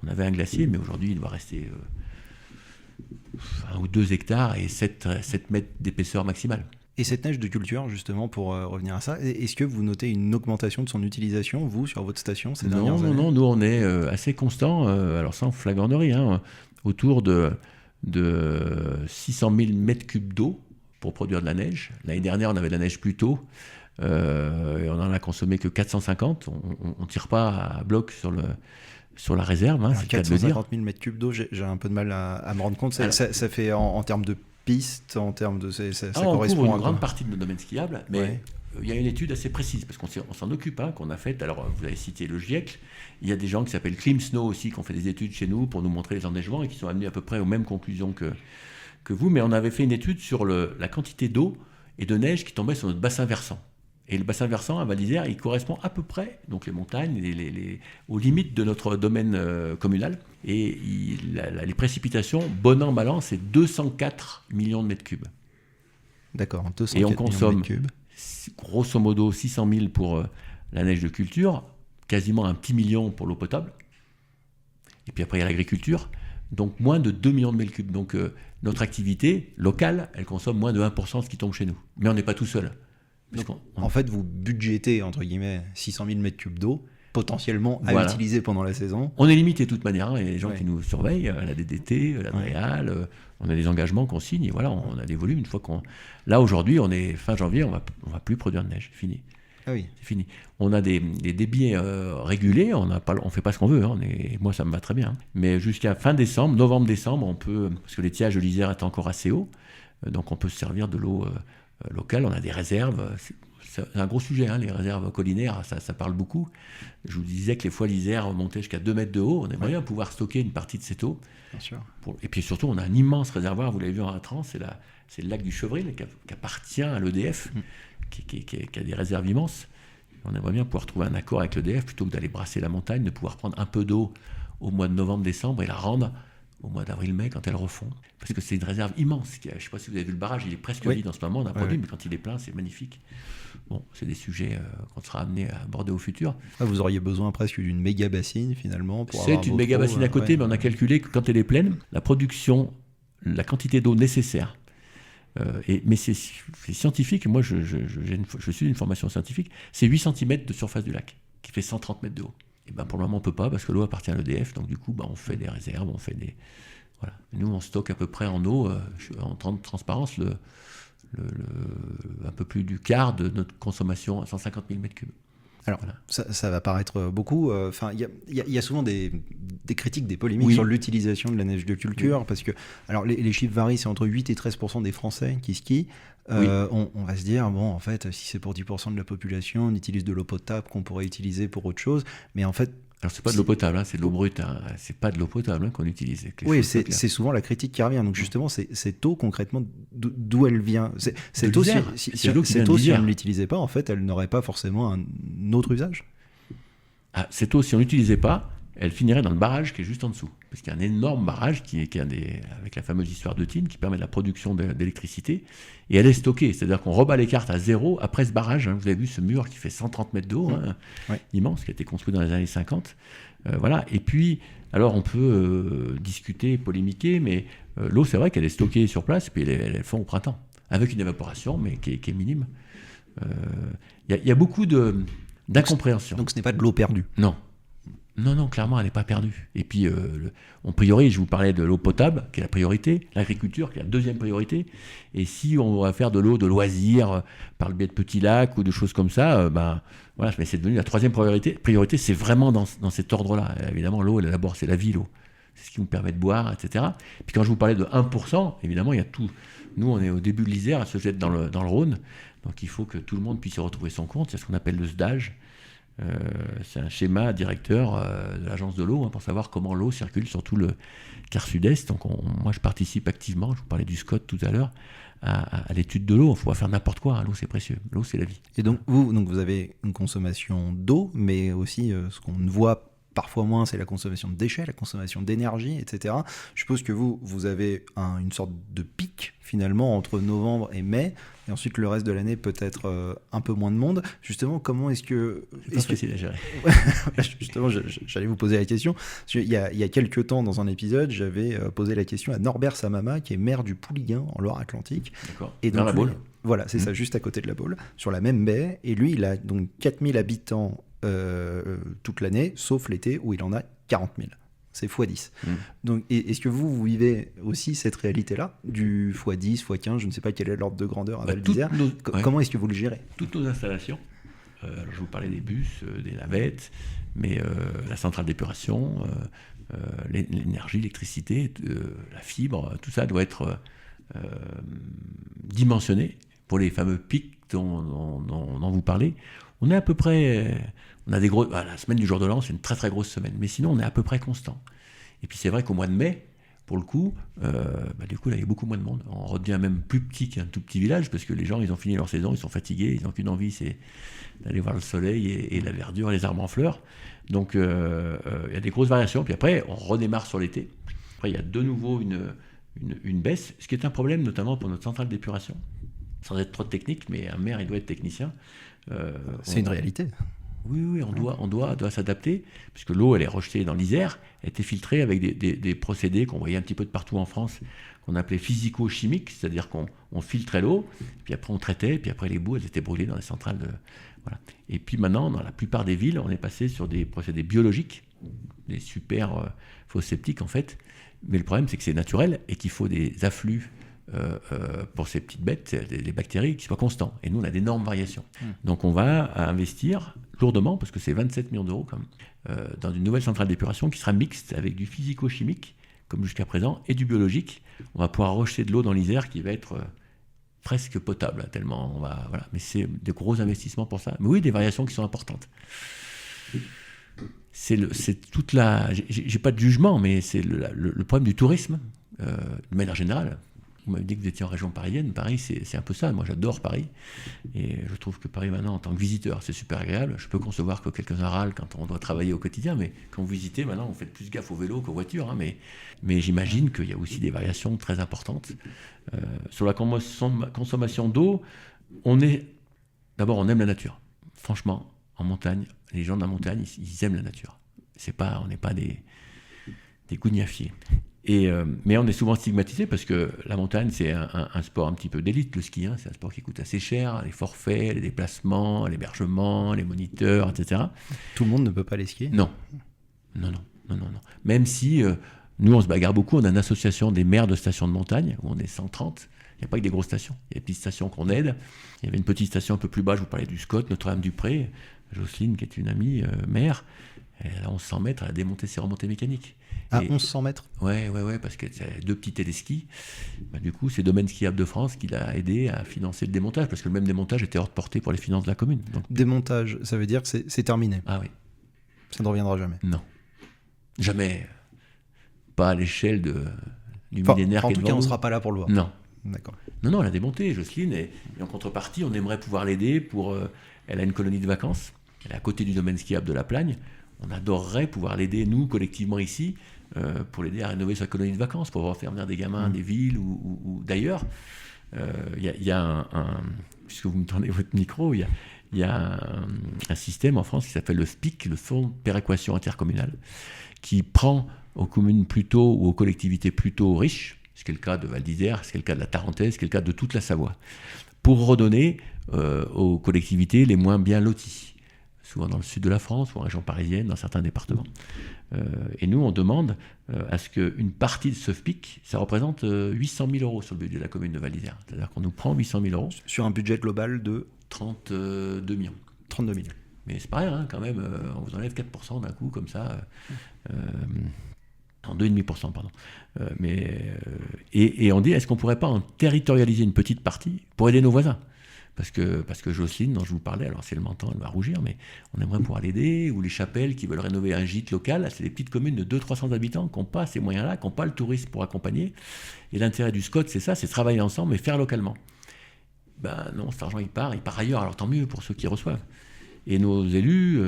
on avait un glacier, mais aujourd'hui, il doit rester 1 ou 2 hectares et 7 mètres d'épaisseur maximale. Et cette neige de culture, justement, pour revenir à ça, est-ce que vous notez une augmentation de son utilisation, vous, sur votre station, ces dernières années ? Non, nous, on est assez constant, alors sans flagornerie, hein, autour de 600 000 mètres cubes d'eau pour produire de la neige. L'année dernière, on avait de la neige plus tôt, et on en a consommé que 450. On ne tire pas à bloc sur la réserve, hein, c'est le cas de le dire. 450 000 mètres cubes d'eau, j'ai un peu de mal à me rendre compte. Ça fait en termes de pistes, en termes de... Ça correspond on couvre à une grande partie de nos domaines skiables, mais il y a une étude assez précise, parce qu'on s'en occupe, hein, qu'on a faite. Alors, vous avez cité le GIEC. Il y a des gens qui s'appellent Clim Snow aussi, qui ont fait des études chez nous pour nous montrer les enneigements et qui sont amenés à peu près aux mêmes conclusions que vous. Mais on avait fait une étude sur la quantité d'eau et de neige qui tombait sur notre bassin versant. Et le bassin versant à Val d'Isère, il correspond à peu près, donc les montagnes, aux limites de notre domaine communal. Et les précipitations, bon an, mal an, c'est 204 millions de mètres cubes. D'accord, 204 et on millions consomme, de mètres cubes. Grosso modo, 600 000 pour la neige de culture, quasiment 1 petit million pour l'eau potable. Et puis après, il y a l'agriculture, donc moins de 2 millions de mètres cubes. Donc notre activité locale, elle consomme moins de 1% de ce qui tombe chez nous. Mais on n'est pas tout seul. En fait, vous budgétez, entre guillemets, 600 000 mètres cubes d'eau, potentiellement à utiliser pendant la saison. On est limité de toute manière, hein, il y a des gens qui nous surveillent, la DDT, la DREAL, on a des engagements qu'on signe, et voilà, on a des volumes. Une fois Là, aujourd'hui, on est fin janvier, on va plus produire de neige, fini. Ah oui. C'est fini. On a des débits régulés, on fait pas ce qu'on veut, hein, moi ça me va très bien. Hein. Mais jusqu'à fin décembre, novembre-décembre, on peut, parce que l'étiage de l'Isère est encore assez haut, donc on peut se servir de l'eau locale, on a des réserves. C'est un gros sujet, hein, les réserves collinaires, ça parle beaucoup. Je vous disais que les fois l'Isère montait jusqu'à 2 mètres de haut, on aimerait bien pouvoir stocker une partie de cette eau. Bien sûr. Et puis surtout, on a un immense réservoir, vous l'avez vu en Ratran, c'est le lac du Chevril qui appartient à l'EDF, qui a des réserves immenses. On aimerait bien pouvoir trouver un accord avec l'EDF plutôt que d'aller brasser la montagne, de pouvoir prendre un peu d'eau au mois de novembre-décembre et la rendre au mois d'avril-mai quand elle refond. Parce que c'est une réserve immense. Je ne sais pas si vous avez vu le barrage, il est presque vide en ce moment, on a produit, mais quand il est plein, c'est magnifique. Bon, c'est des sujets qu'on sera amené à aborder au futur. Vous auriez besoin presque d'une méga bassine finalement pour avoir C'est une méga bassine à côté, mais on a calculé que quand elle est pleine, la production, la quantité d'eau nécessaire, mais c'est scientifique, moi je suis d'une formation scientifique, c'est 8 cm de surface du lac, qui fait 130 mètres de haut. Et pour le moment on ne peut pas, parce que l'eau appartient à l'EDF, donc du coup on fait des réserves, on fait des... Voilà. Nous on stocke à peu près en eau, en transparence, un peu plus du quart de notre consommation à 150 000 mètres cubes. Alors, voilà. Ça va paraître beaucoup. Il y a souvent des critiques, des polémiques sur l'utilisation de la neige de culture, parce que alors, les chiffres varient, c'est entre 8 et 13% des Français qui skient. On va se dire, bon, en fait, si c'est pour 10% de la population, on utilise de l'eau potable qu'on pourrait utiliser pour autre chose. Mais en fait, Alors, c'est pas de l'eau potable, c'est de l'eau brute. C'est pas de l'eau potable qu'on utilise. Oui, c'est souvent la critique qui revient. Donc justement, cette eau, concrètement, d'où elle vient? Cette eau, si on ne l'utilisait pas, en fait, elle n'aurait pas forcément un autre usage? Cette eau, si on ne l'utilisait pas, elle finirait dans le barrage qui est juste en dessous. Parce qu'il y a un énorme barrage avec la fameuse histoire de Thine qui permet la production d'électricité. Et elle est stockée. C'est-à-dire qu'on rebat les cartes à zéro après ce barrage. Vous avez vu ce mur qui fait 130 mètres d'eau, immense, qui a été construit dans les années 50. Voilà. Et puis, alors on peut discuter, polémiquer, mais l'eau, c'est vrai qu'elle est stockée sur place, puis elle fond au printemps, avec une évaporation, mais qui est minime. Il y a beaucoup d'incompréhension. Donc ce n'est pas de l'eau perdue? Non, clairement, elle n'est pas perdue. Et puis, on priorise, je vous parlais de l'eau potable, qui est la priorité, l'agriculture, qui est la deuxième priorité. Et si on va faire de l'eau de loisirs par le biais de petits lacs ou de choses comme ça, voilà, mais c'est devenu la troisième priorité. Priorité, c'est vraiment dans cet ordre-là. Évidemment, l'eau, d'abord, c'est la vie, l'eau. C'est ce qui nous permet de boire, etc. Puis quand je vous parlais de 1%, évidemment, il y a tout. Nous, on est au début de l'Isère, elle se jette dans le Rhône. Donc, il faut que tout le monde puisse y retrouver son compte. C'est ce qu'on appelle le SDAGE. C'est un schéma directeur de l'agence de l'eau pour savoir comment l'eau circule sur tout le quart sud-est. Donc moi je participe activement, je vous parlais du SCOT tout à l'heure, à l'étude de l'eau. Il faut pas faire n'importe quoi, l'eau c'est précieux, l'eau c'est la vie. Et donc vous avez une consommation d'eau, mais aussi ce qu'on ne voit parfois moins, c'est la consommation de déchets, la consommation d'énergie, etc. Je suppose que vous avez une sorte de pic finalement entre novembre et mai, et ensuite le reste de l'année peut-être un peu moins de monde. Justement, comment est-ce que... C'est pas facile à gérer. Justement, j'allais vous poser la question. Parce qu'il y a quelques temps, dans un épisode, j'avais posé la question à Norbert Samama, qui est maire du Pouliguen, en Loire-Atlantique. D'accord. Et dans la Baule. Voilà, c'est ça, juste à côté de la Baule, sur la même baie. Et lui, il a donc 4000 habitants toute l'année, sauf l'été où il en a 40 000. C'est x10. Donc, est-ce que vous vivez aussi cette réalité-là, du x10, x15, je ne sais pas quel est l'ordre de grandeur à Val d'Isère. Comment est-ce que vous le gérez? Toutes nos installations, je vous parlais des bus, des navettes, mais la centrale d'épuration, l'énergie, l'électricité, la fibre, tout ça doit être dimensionné pour les fameux pics dont vous parlez. On est à peu près... On a la semaine du jour de l'an, c'est une très très grosse semaine. Mais sinon, on est à peu près constant. Et puis c'est vrai qu'au mois de mai, pour le coup, du coup, là, il y a beaucoup moins de monde. On redevient même plus petit qu'un tout petit village, parce que les gens, ils ont fini leur saison, ils sont fatigués, ils n'ont qu'une envie, c'est d'aller voir le soleil et la verdure, les arbres en fleurs. Donc, il y a des grosses variations. Puis après, on redémarre sur l'été. Après, il y a de nouveau une baisse, ce qui est un problème, notamment pour notre centrale d'épuration. Sans être trop technique, mais un maire, il doit être technicien. C'est une réalité. Oui, on doit s'adapter, puisque l'eau, elle est rejetée dans l'Isère, elle était filtrée avec des procédés qu'on voyait un petit peu de partout en France, qu'on appelait physico-chimiques, c'est-à-dire qu'on filtrait l'eau, puis après on traitait, puis après les boues, elles étaient brûlées dans les centrales. Voilà. Et puis maintenant, dans la plupart des villes, on est passé sur des procédés biologiques, des super fosses septiques en fait, mais le problème, c'est que c'est naturel et qu'il faut des afflux pour ces petites bêtes, les bactéries, qui soient constants. Et nous, on a d'énormes variations. Donc on va investir lourdement, parce que c'est 27 millions d'euros quand même, dans une nouvelle centrale d'épuration qui sera mixte avec du physico-chimique, comme jusqu'à présent, et du biologique. On va pouvoir rejeter de l'eau dans l'Isère qui va être presque potable, tellement on va... Voilà. Mais c'est de gros investissements pour ça. Mais oui, des variations qui sont importantes. C'est toute la... J'ai pas de jugement, mais c'est le problème du tourisme, de manière générale. Vous m'avez dit que vous étiez en région parisienne. Paris, c'est un peu ça. Moi, j'adore Paris. Et je trouve que Paris, maintenant, en tant que visiteur, c'est super agréable. Je peux concevoir que quelques-uns râlent quand on doit travailler au quotidien. Mais quand vous visitez, maintenant, vous faites plus gaffe au vélo qu'aux voitures. Mais j'imagine qu'il y a aussi des variations très importantes. Sur la consommation d'eau, d'abord, on aime la nature. Franchement, en montagne, les gens de la montagne, ils aiment la nature. On n'est pas des gougnafiers. Mais on est souvent stigmatisé parce que la montagne, c'est un sport un petit peu d'élite, le ski. C'est un sport qui coûte assez cher, les forfaits, les déplacements, l'hébergement, les moniteurs, etc. Tout le monde ne peut pas aller skier? Non. Même si nous, on se bagarre beaucoup, on a une association des maires de stations de montagne, où on est 130. Il n'y a pas que des grosses stations. Il y a des petites stations qu'on aide. Il y avait une petite station un peu plus bas, je vous parlais du Scott, Notre-Dame-du-Pré. Jocelyne, qui est une amie maire, à 1100 mètres, elle a démonté ses remontées mécaniques. À 1100 mètres? Ouais, parce que c'est 2 petits téléskis. Du coup, c'est Domaine Skiable de France qui l'a aidé à financer le démontage, parce que le même démontage était hors de portée pour les finances de la commune. Donc... Démontage, ça veut dire que c'est terminé? Ah oui. Ça ne reviendra jamais. Non. Jamais. Pas à l'échelle du millénaire qui est devant nous. En tout cas, on ne sera pas là pour le voir. Non. D'accord. Non, elle a démonté, Jocelyne, et en contrepartie, on aimerait pouvoir l'aider pour... elle a une colonie de vacances, elle est à côté du domaine skiable de la Plagne. On adorerait pouvoir l'aider, nous, collectivement ici, pour l'aider à rénover sa colonie de vacances, pour pouvoir faire venir des gamins des villes ou d'ailleurs. Il y a puisque vous me tendez votre micro, il y a un système en France qui s'appelle le SPIC, le Fonds de péréquation intercommunale, qui prend aux communes plutôt ou aux collectivités plutôt riches, ce qui est le cas de Val d'Isère, ce qui est le cas de la Tarentaise, ce qui est le cas de toute la Savoie, pour redonner aux collectivités les moins bien loties, souvent dans le sud de la France ou en région parisienne, dans certains départements. Et nous, on demande à ce qu'une partie de ce FPIC, ça représente 800 000 euros sur le budget de la commune de Val d'Isère. C'est-à-dire qu'on nous prend 800 000 euros. Sur un budget global de 32 millions. 32 millions. Mais c'est pas rien, quand même, on vous enlève 4% d'un coup, comme ça. En 2,5%, pardon. Et on dit, est-ce qu'on ne pourrait pas en territorialiser une petite partie pour aider nos voisins ? Parce que Jocelyne, dont je vous parlais, alors si elle m'entend, elle va rougir, mais on aimerait pouvoir l'aider, ou les Chapelles qui veulent rénover un gîte local, c'est des petites communes de 200-300 habitants qui n'ont pas ces moyens-là, qui n'ont pas le tourisme pour accompagner. Et l'intérêt du SCOT, c'est ça, c'est travailler ensemble et faire localement. Ben non, cet argent il part ailleurs, alors tant mieux pour ceux qui reçoivent. Et nos élus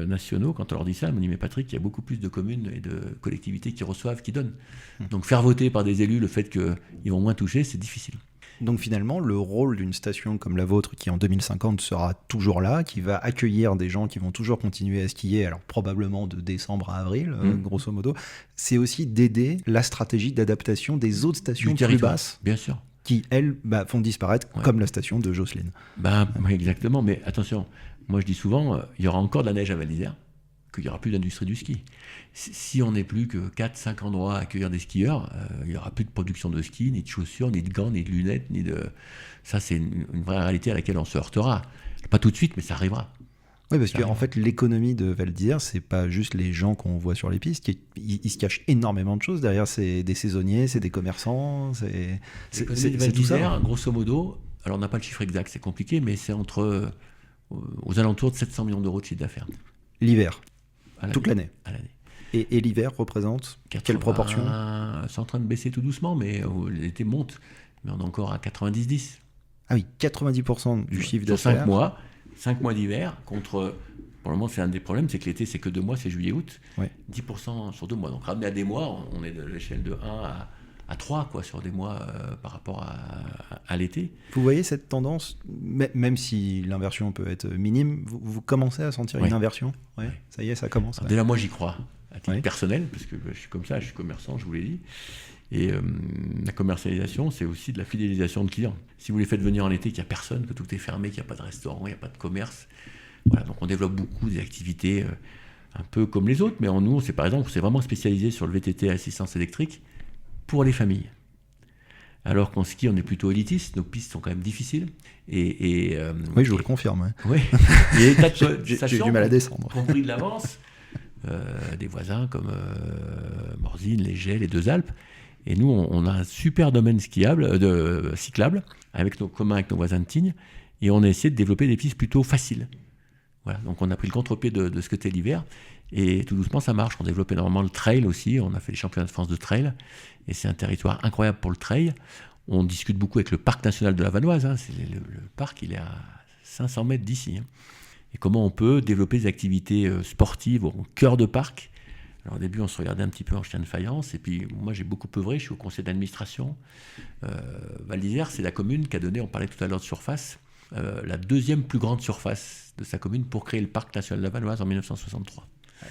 nationaux, quand on leur dit ça, me dit, mais Patrick, il y a beaucoup plus de communes et de collectivités qui reçoivent, qui donnent. Donc faire voter par des élus le fait qu'ils vont moins toucher, c'est difficile. Donc finalement, le rôle d'une station comme la vôtre, qui en 2050 sera toujours là, qui va accueillir des gens qui vont toujours continuer à skier, alors probablement de décembre à avril, grosso modo, c'est aussi d'aider la stratégie d'adaptation des autres stations plus basses. Bien sûr. Qui, elles, font disparaître, comme la station de Jocelyne. Exactement, mais attention, moi je dis souvent, il y aura encore de la neige à Val d'Isère, qu'il n'y aura plus d'industrie du ski. Si on n'est plus que 4-5 endroits à accueillir des skieurs, il n'y aura plus de production de ski, ni de chaussures, ni de gants, ni de lunettes, ni de... Ça, c'est une vraie réalité à laquelle on se heurtera. Pas tout de suite, mais ça arrivera. Oui, parce qu'en fait, l'économie de Val d'Isère, c'est pas juste les gens qu'on voit sur les pistes. Il se cache énormément de choses. Derrière, c'est des saisonniers, c'est des commerçants, c'est tout ça. Grosso modo, alors on n'a pas le chiffre exact, c'est compliqué, mais c'est aux alentours de 700 millions d'euros de chiffre d'affaires. L'hiver, toute l'année. À l'année. Et l'hiver représente 80, quelle proportion ? C'est en train de baisser tout doucement, mais l'été monte. Mais on est encore à 90-10. Ah oui, 90% du chiffre d'affaires. Sur 5 mois d'hiver, contre... Pour le moment, c'est un des problèmes, c'est que l'été, c'est que 2 mois, c'est juillet-août. Ouais. 10% sur 2 mois. Donc ramené à des mois, on est de l'échelle de 1 à 3 sur des mois par rapport à l'été. Vous voyez cette tendance, même si l'inversion peut être minime, vous commencez à sentir une inversion ? Ouais. Ça y est, ça commence. Déjà, moi, j'y crois, à titre personnel, parce que je suis comme ça, je suis commerçant, je vous l'ai dit. Et la commercialisation, c'est aussi de la fidélisation de clients. Si vous les faites venir en été, qu'il n'y a personne, que tout est fermé, qu'il n'y a pas de restaurant, il n'y a pas de commerce, voilà, donc on développe beaucoup des activités un peu comme les autres, mais nous, par exemple, on s'est vraiment spécialisé sur le VTT à assistance électrique pour les familles. Alors qu'en ski, on est plutôt élitiste, nos pistes sont quand même difficiles. Oui, je vous le confirme. Oui. J'ai du mal à descendre. Compris de l'avance, des voisins comme Morzine, les Gets, les Deux Alpes. Et nous, on a un super domaine cyclable, commun avec nos voisins de Tignes, et on a essayé de développer des pistes plutôt faciles. Voilà, donc on a pris le contre-pied de ce que était l'hiver, et tout doucement ça marche. On développe énormément le trail aussi, on a fait les championnats de France de trail, et c'est un territoire incroyable pour le trail. On discute beaucoup avec le parc national de la Vanoise, le parc il est à 500 mètres d'ici. Et comment on peut développer des activités sportives au cœur de parc. Alors au début on se regardait un petit peu en chien de faïence, et puis moi j'ai beaucoup œuvré, je suis au conseil d'administration. Val d'Isère, c'est la commune qui a donné, on parlait tout à l'heure de surface, la deuxième plus grande surface de sa commune pour créer le parc national de la Vanoise en 1963. Ouais.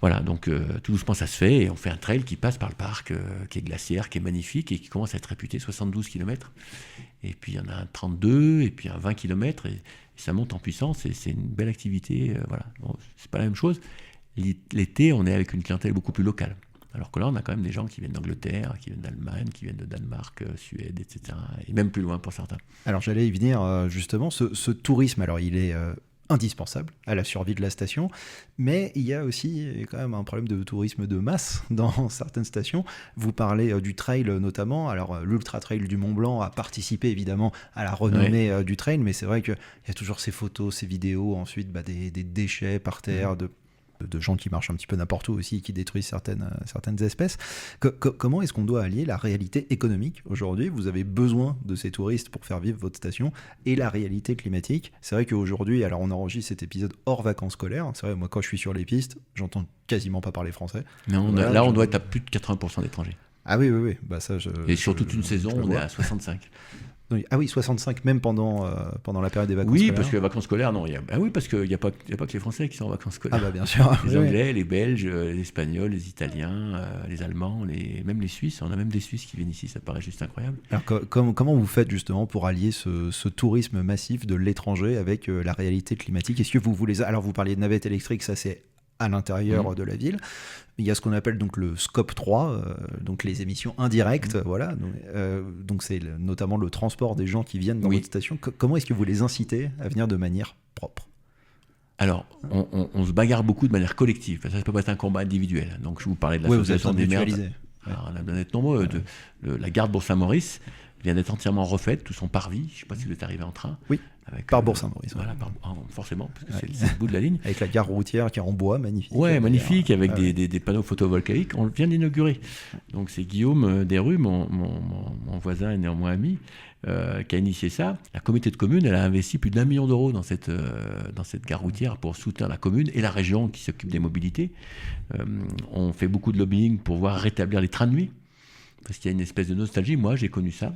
Voilà, donc tout doucement ça se fait, et on fait un trail qui passe par le parc, qui est glaciaire, qui est magnifique, et qui commence à être réputé 72 km. Et puis il y en a un 32, et puis un 20 km, et ça monte en puissance, et c'est une belle activité. Voilà. Bon, c'est pas la même chose. L'été, on est avec une clientèle beaucoup plus locale. Alors que là, on a quand même des gens qui viennent d'Angleterre, qui viennent d'Allemagne, qui viennent de Danemark, Suède, etc. Et même plus loin pour certains. Alors j'allais y venir justement, ce tourisme, alors il est indispensable à la survie de la station, mais il y a aussi quand même un problème de tourisme de masse dans certaines stations. Vous parlez du trail notamment, alors l'Ultra Trail du Mont Blanc a participé évidemment à la renommée du trail, mais c'est vrai qu'il y a toujours ces photos, ces vidéos, ensuite des déchets par terre, de gens qui marchent un petit peu n'importe où aussi et qui détruisent certaines espèces. Comment est-ce qu'on doit allier la réalité économique aujourd'hui? Vous avez besoin de ces touristes pour faire vivre votre station et la réalité climatique. C'est vrai qu'aujourd'hui, alors on enregistre cet épisode hors vacances scolaires. C'est vrai, moi quand je suis sur les pistes, j'entends quasiment pas parler français. Non, voilà, là on doit être à plus de 80% d'étrangers. Ah oui. Bah, ça, et sur toute une saison, on est à 65. Ah oui, 65 même pendant la période des vacances scolaires. Oui, parce que les vacances scolaires, non. Parce qu'il n'y a pas que les Français qui sont en vacances scolaires. Ah bah bien sûr. Les Anglais, les Belges, les Espagnols, les Italiens, les Allemands, même les Suisses. On a même des Suisses qui viennent ici, ça paraît juste incroyable. Alors comment vous faites justement pour allier ce tourisme massif de l'étranger avec la réalité climatique? Est-ce que vous voulez... Alors vous parliez de navettes électriques, ça c'est à l'intérieur de la ville. Il y a ce qu'on appelle donc le scope 3, donc les émissions indirectes, voilà. Donc c'est notamment le transport des gens qui viennent dans votre station. Comment est-ce que vous les incitez à venir de manière propre? Alors, on se bagarre beaucoup de manière collective. Ça ne peut pas être un combat individuel. Donc je vous parlais de l'association des maires. Alors, on a d'être nombreux. La gare de Bourg-Saint-Maurice vient d'être entièrement refaite, tout son parvis. Je ne sais pas si vous êtes arrivé en train. Oui. Par Bourg-Saint-Maurice. Voilà, forcément, parce que c'est le bout de la ligne. Avec la gare routière qui est en bois, magnifique. Ouais, magnifique, avec des panneaux photovoltaïques. On vient d'inaugurer. Donc c'est Guillaume Desrues, mon voisin et néanmoins ami, qui a initié ça. La communauté de communes, elle a investi plus d'1 million d'euros dans cette gare routière pour soutenir la commune et la région qui s'occupe des mobilités. On fait beaucoup de lobbying pour voir rétablir les trains de nuit. Parce qu'il y a une espèce de nostalgie. Moi, j'ai connu ça,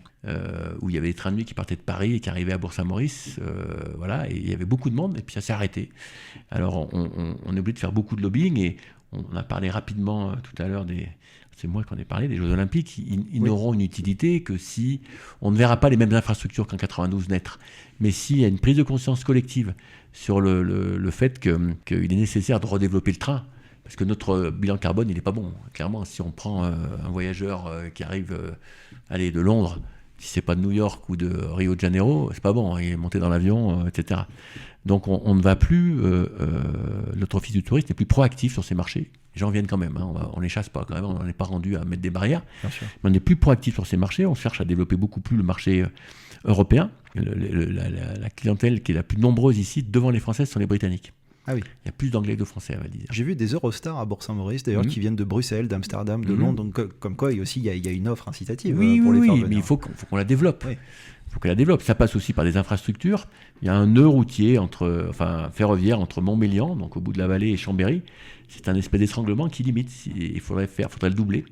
où il y avait des trains de nuit qui partaient de Paris et qui arrivaient à Bourg-Saint-Maurice, voilà, et il y avait beaucoup de monde, et puis ça s'est arrêté. Alors, on est obligé de faire beaucoup de lobbying, et on a parlé rapidement tout à l'heure c'est moi qui en ai parlé, des Jeux Olympiques. Ils n'auront une utilité que si on ne verra pas les mêmes infrastructures qu'en 92 naître. Mais s'il y a une prise de conscience collective sur le fait qu'il est nécessaire de redévelopper le train, parce que notre bilan carbone, il n'est pas bon. Clairement, si on prend un voyageur qui arrive de Londres, si c'est pas de New York ou de Rio de Janeiro, c'est pas bon. Il est monté dans l'avion, etc. Donc on ne va plus... notre office du tourisme n'est plus proactif sur ces marchés. Les gens viennent quand même. On les chasse pas quand même. On n'est pas rendu à mettre des barrières. Mais on n'est plus proactif sur ces marchés. On cherche à développer beaucoup plus le marché européen. La clientèle qui est la plus nombreuse ici, devant les Français, sont les Britanniques. Ah oui. Il y a plus d'anglais que de français, on va dire. J'ai vu des Eurostars à Bourg-Saint-Maurice, d'ailleurs, qui viennent de Bruxelles, d'Amsterdam, de Londres, donc comme quoi il y a une offre incitative pour les faire venir. Mais il faut qu'on la développe. Oui. Faut qu'elle la développe. Ça passe aussi par des infrastructures. Il y a un nœud routier ferroviaire entre Montmélian, donc au bout de la vallée, et Chambéry. C'est un espèce d'étranglement qui limite. Il faudrait le doubler.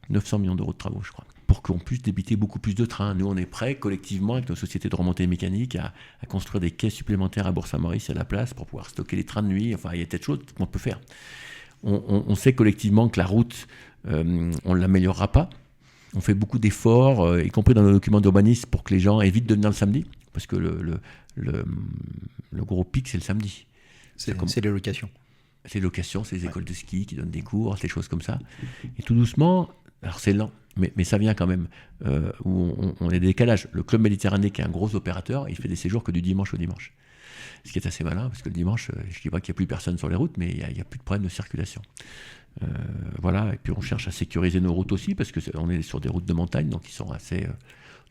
900 millions d'euros de travaux, je crois, pour qu'on puisse débiter beaucoup plus de trains. Nous, on est prêts, collectivement, avec nos sociétés de remontée mécanique, à construire des quais supplémentaires à Bourg-Saint-Maurice et à la place pour pouvoir stocker les trains de nuit. Enfin, il y a peut-être choses qu'on peut faire. On sait collectivement que la route, on ne l'améliorera pas. On fait beaucoup d'efforts, y compris dans nos documents d'urbanisme, pour que les gens évitent de venir le samedi, parce que le gros pic, c'est le samedi. C'est les locations. C'est les locations, c'est les écoles de ski qui donnent des cours, des choses comme ça. Et tout doucement, alors c'est lent, mais ça vient quand même, où on a des décalages. Le Club Méditerranée, qui est un gros opérateur, il fait des séjours que du dimanche au dimanche. Ce qui est assez malin, parce que le dimanche, je ne dis pas qu'il n'y a plus personne sur les routes, mais il n'y a plus de problème de circulation. Voilà, et puis on cherche à sécuriser nos routes aussi, parce qu'on est sur des routes de montagne, donc qui sont assez,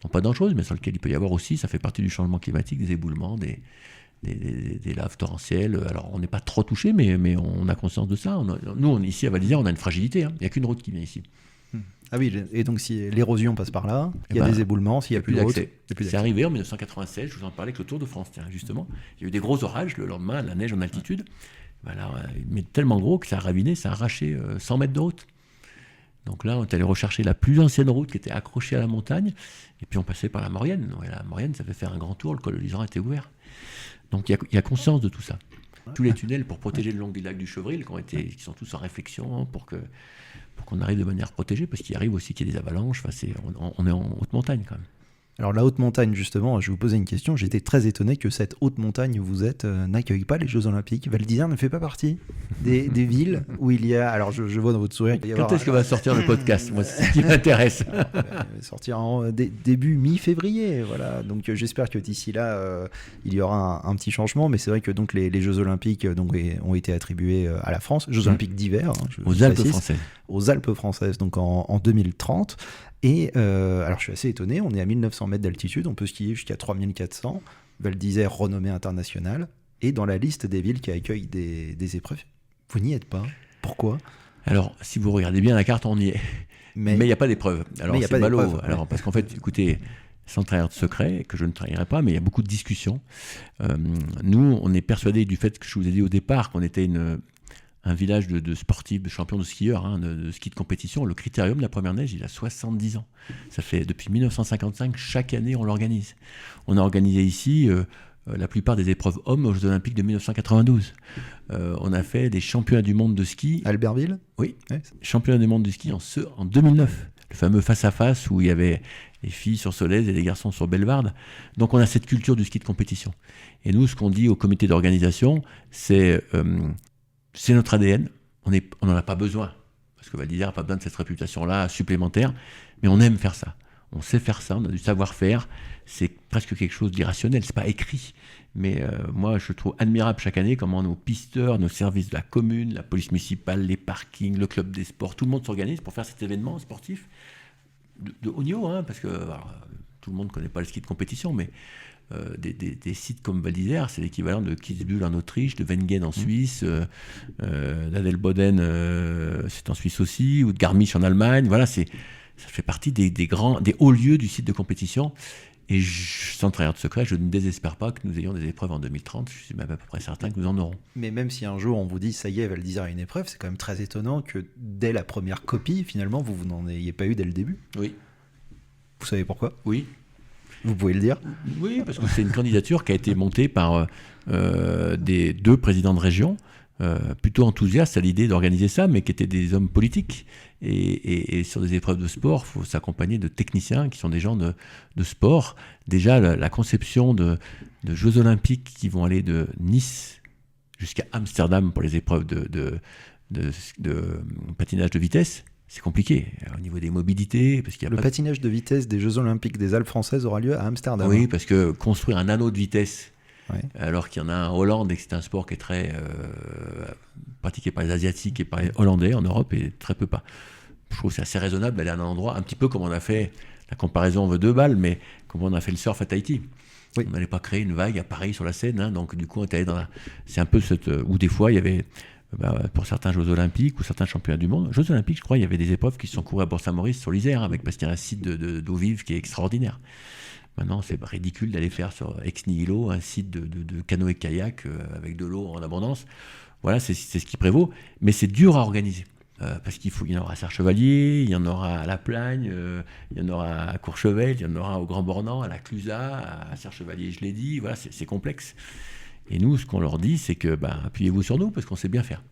non pas dangereuses, mais sur lesquelles il peut y avoir aussi, ça fait partie du changement climatique, des éboulements, des laves torrentielles. Alors on n'est pas trop touché, mais on a conscience de ça. Nous, ici à Val d'Isère, on a une fragilité. Il n'y a qu'une route qui vient ici. Ah oui, et donc si l'érosion passe par là, il y a des éboulements, s'il n'y a plus de route. C'est arrivé en 1996, je vous en parlais avec le Tour de France, justement. Il y a eu des gros orages le lendemain, la neige en altitude. Voilà, mais tellement gros que ça a raviné, ça a arraché 100 mètres de route. Donc là, on est allé rechercher la plus ancienne route qui était accrochée à la montagne, et puis on passait par la Maurienne. Et la Maurienne, ça fait faire un grand tour, le col de l'Iseran était ouvert. Donc il y a conscience de tout ça. Tous les tunnels pour protéger le long du lac du Chevril, qui sont tous en réflexion pour qu'on arrive de manière protégée, parce qu'il arrive aussi qu'il y ait des avalanches. Enfin, on est en haute montagne quand même. Alors la haute montagne, justement, je vais vous poser une question. J'étais très étonné que cette haute montagne où vous êtes n'accueille pas les Jeux Olympiques. Val d'Isère ne fait pas partie des villes où il y a... Alors je vois dans votre sourire... Quand est-ce que va sortir le podcast? Moi, c'est ce qui m'intéresse. Sortir en début mi-février, voilà. Donc j'espère que d'ici là, il y aura un petit changement. Mais c'est vrai que donc, les Jeux Olympiques ont été attribués à la France. Jeux Olympiques d'hiver. Aux Alpes françaises. Aux Alpes françaises, donc en 2030. Et alors je suis assez étonné, on est à 1900 mètres d'altitude, on peut skier jusqu'à 3400, Val d'Isère renommée internationale, et dans la liste des villes qui accueillent des épreuves Vous n'y êtes pas. Pourquoi ? Alors, si vous regardez bien la carte, on y est. Mais il n'y a pas d'épreuve. Alors, c'est ballot. Alors, parce qu'en fait, écoutez, sans trahir de secret, que je ne trahirai pas, mais il y a beaucoup de discussions. Nous, on est persuadés du fait que je vous ai dit au départ qu'on était un village de sportifs, de champions de skieurs, de ski de compétition. Le Critérium de la Première Neige, il a 70 ans. Ça fait depuis 1955, chaque année, on l'organise. On a organisé ici la plupart des épreuves hommes aux Jeux Olympiques de 1992. On a fait des championnats du monde de ski. Albertville ? Oui, ouais. Championnat du monde de ski en 2009. Le fameux face-à-face où il y avait les filles sur Solèze et les garçons sur Bellevarde. Donc on a cette culture du ski de compétition. Et nous, ce qu'on dit au comité d'organisation, c'est notre ADN. On n'en a pas besoin. Parce que Val d'Isère n'a pas besoin de cette réputation-là supplémentaire. Mais on aime faire ça. On sait faire ça, on a du savoir-faire. C'est presque quelque chose d'irrationnel, c'est pas écrit. Mais moi, je trouve admirable chaque année comment nos pisteurs, nos services de la commune, la police municipale, les parkings, le club des sports, tout le monde s'organise pour faire cet événement sportif de haut niveau, parce que tout le monde ne connaît pas le ski de compétition, mais des sites comme Val d'Isère, c'est l'équivalent de Kitzbühel en Autriche, de Wengen en Suisse, d'Adelboden, c'est en Suisse aussi, ou de Garmisch en Allemagne. Voilà, ça fait partie des hauts lieux du site de compétition. Et sans trahir de secret, je ne désespère pas que nous ayons des épreuves en 2030. Je suis même à peu près certain que nous en aurons. Mais même si un jour on vous dit ça y est, Val d'Isère a une épreuve, c'est quand même très étonnant que dès la première copie, finalement, vous n'en ayez pas eu dès le début. Oui. Vous savez pourquoi ? Oui. Vous pouvez le dire ? Oui, parce que c'est une candidature qui a été montée par des 2 présidents de région, plutôt enthousiastes à l'idée d'organiser ça, mais qui étaient des hommes politiques. Et sur des épreuves de sport, il faut s'accompagner de techniciens qui sont des gens de sport. Déjà, la conception de Jeux Olympiques qui vont aller de Nice jusqu'à Amsterdam pour les épreuves de patinage de vitesse, c'est compliqué. Alors, au niveau des mobilités, parce qu'il y a patinage de vitesse des Jeux Olympiques des Alpes françaises aura lieu à Amsterdam. Oui, parce que construire un anneau de vitesse, alors qu'il y en a un en Hollande et que c'est un sport qui est très pratiqué par les Asiatiques et par les Hollandais en Europe et très peu pas. Je trouve que c'est assez raisonnable d'aller à un endroit, un petit peu comme on a fait, la comparaison on veut 2 balles, mais comme on a fait le surf à Tahiti. Oui. On n'allait pas créer une vague à Paris sur la Seine, donc du coup on était allé c'est un peu où des fois il y avait, pour certains Jeux Olympiques ou certains championnats du monde, Jeux Olympiques je crois, il y avait des épreuves qui se sont courées à Bourg-Saint-Maurice sur l'Isère, parce qu'il y a un site d'eau vive qui est extraordinaire. Maintenant, c'est ridicule d'aller faire sur Ex Nihilo un site de canoë-kayak avec de l'eau en abondance. Voilà, c'est ce qui prévaut. Mais c'est dur à organiser. Parce il y en aura à Serre-Chevalier, il y en aura à La Plagne, il y en aura à Courchevel, il y en aura au Grand Bornand, à la Clusaz, à Serre-Chevalier, je l'ai dit. Voilà, c'est complexe. Et nous, ce qu'on leur dit, c'est que appuyez-vous sur nous parce qu'on sait bien faire.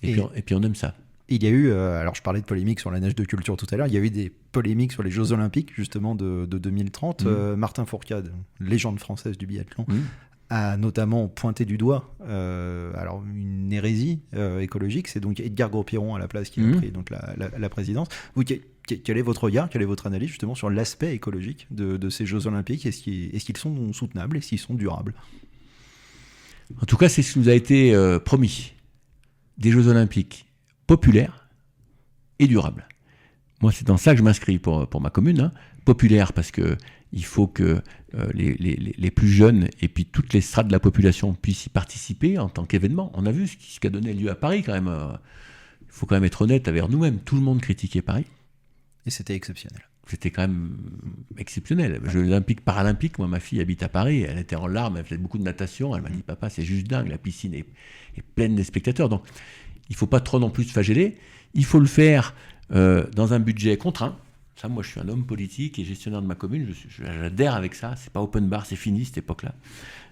Et puis on aime ça. Il y a eu, alors je parlais de polémiques sur la neige de culture tout à l'heure, il y a eu des polémiques sur les Jeux Olympiques justement de 2030. Martin Fourcade, légende française du biathlon, a notamment pointé du doigt alors une hérésie écologique. C'est donc Edgar Gros-Piron à la place qui a pris donc la présidence. Quel est votre regard, quelle est votre analyse justement sur l'aspect écologique de ces Jeux Olympiques ? Est-ce qu'ils sont soutenables ? Est-ce qu'ils sont durables ? En tout cas, c'est ce qui nous a été promis. Des Jeux Olympiques populaire et durable. Moi, c'est dans ça que je m'inscris pour ma commune. Populaire, parce qu'il faut que les plus jeunes et puis toutes les strates de la population puissent y participer en tant qu'événement. On a vu ce qui a donné lieu à Paris, quand même. Il faut quand même être honnête avec nous-mêmes. Tout le monde critiquait Paris. Et c'était exceptionnel. C'était quand même exceptionnel. Jeux olympiques, paralympiques, moi, ma fille habite à Paris, elle était en larmes, elle faisait beaucoup de natation. Elle m'a dit, papa, c'est juste dingue, la piscine est pleine de spectateurs. Donc, il ne faut pas trop non plus se flageller. Il faut le faire dans un budget contraint. Ça, moi, je suis un homme politique et gestionnaire de ma commune. J'adhère avec ça. C'est pas open bar, c'est fini cette époque-là.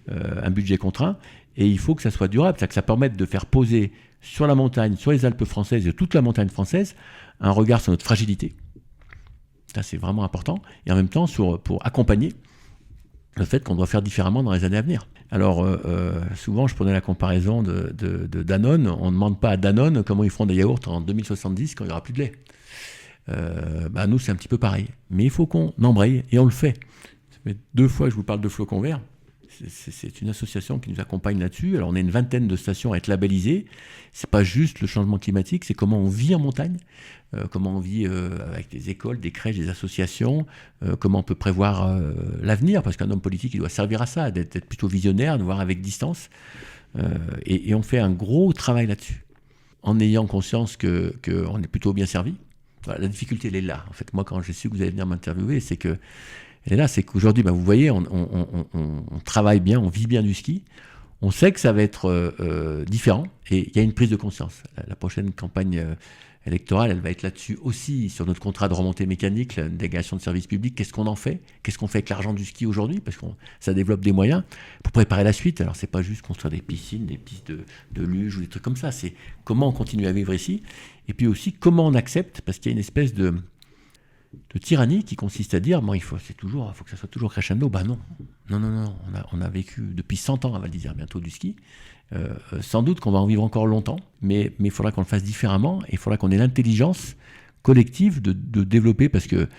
Un budget contraint. Et il faut que ça soit durable. C'est-à-dire que ça permette de faire poser sur la montagne, sur les Alpes françaises et toute la montagne française, un regard sur notre fragilité. Ça, c'est vraiment important. Et en même temps, pour accompagner le fait qu'on doit faire différemment dans les années à venir. Alors, souvent, je prenais la comparaison de Danone. On ne demande pas à Danone comment ils feront des yaourts en 2070 quand il n'y aura plus de lait. Nous, c'est un petit peu pareil. Mais il faut qu'on embraye, et on le fait. Ça fait 2 fois que je vous parle de Flocons Verts. C'est une association qui nous accompagne là-dessus. Alors, on a une vingtaine de stations à être labellisées. C'est pas juste le changement climatique, c'est comment on vit en montagne, comment on vit avec des écoles, des crèches, des associations, comment on peut prévoir l'avenir, parce qu'un homme politique, il doit servir à ça, d'être plutôt visionnaire, de voir avec distance. Et on fait un gros travail là-dessus. en ayant conscience qu'on est plutôt bien servi. Voilà, la difficulté, elle est là. En fait, moi, quand j'ai su que vous allez venir m'interviewer, elle est là, c'est qu'aujourd'hui, vous voyez, on travaille bien, on vit bien du ski. On sait que ça va être différent et il y a une prise de conscience. La prochaine campagne électorale, elle va être là-dessus aussi, sur notre contrat de remontée mécanique, la délégation de service public. Qu'est-ce qu'on en fait ? Qu'est-ce qu'on fait avec l'argent du ski aujourd'hui ? Parce que ça développe des moyens pour préparer la suite. Alors, c'est pas juste construire des piscines, des pistes de luge ou des trucs comme ça. C'est comment on continue à vivre ici. Et puis aussi, comment on accepte, parce qu'il y a une espèce de tyrannie qui consiste à dire, il faut que ça soit toujours crescendo. Non. On a vécu depuis 100 ans à Val d'Isère bientôt du ski. Sans doute qu'on va en vivre encore longtemps, mais il faudra qu'on le fasse différemment et il faudra qu'on ait l'intelligence collective de développer, parce que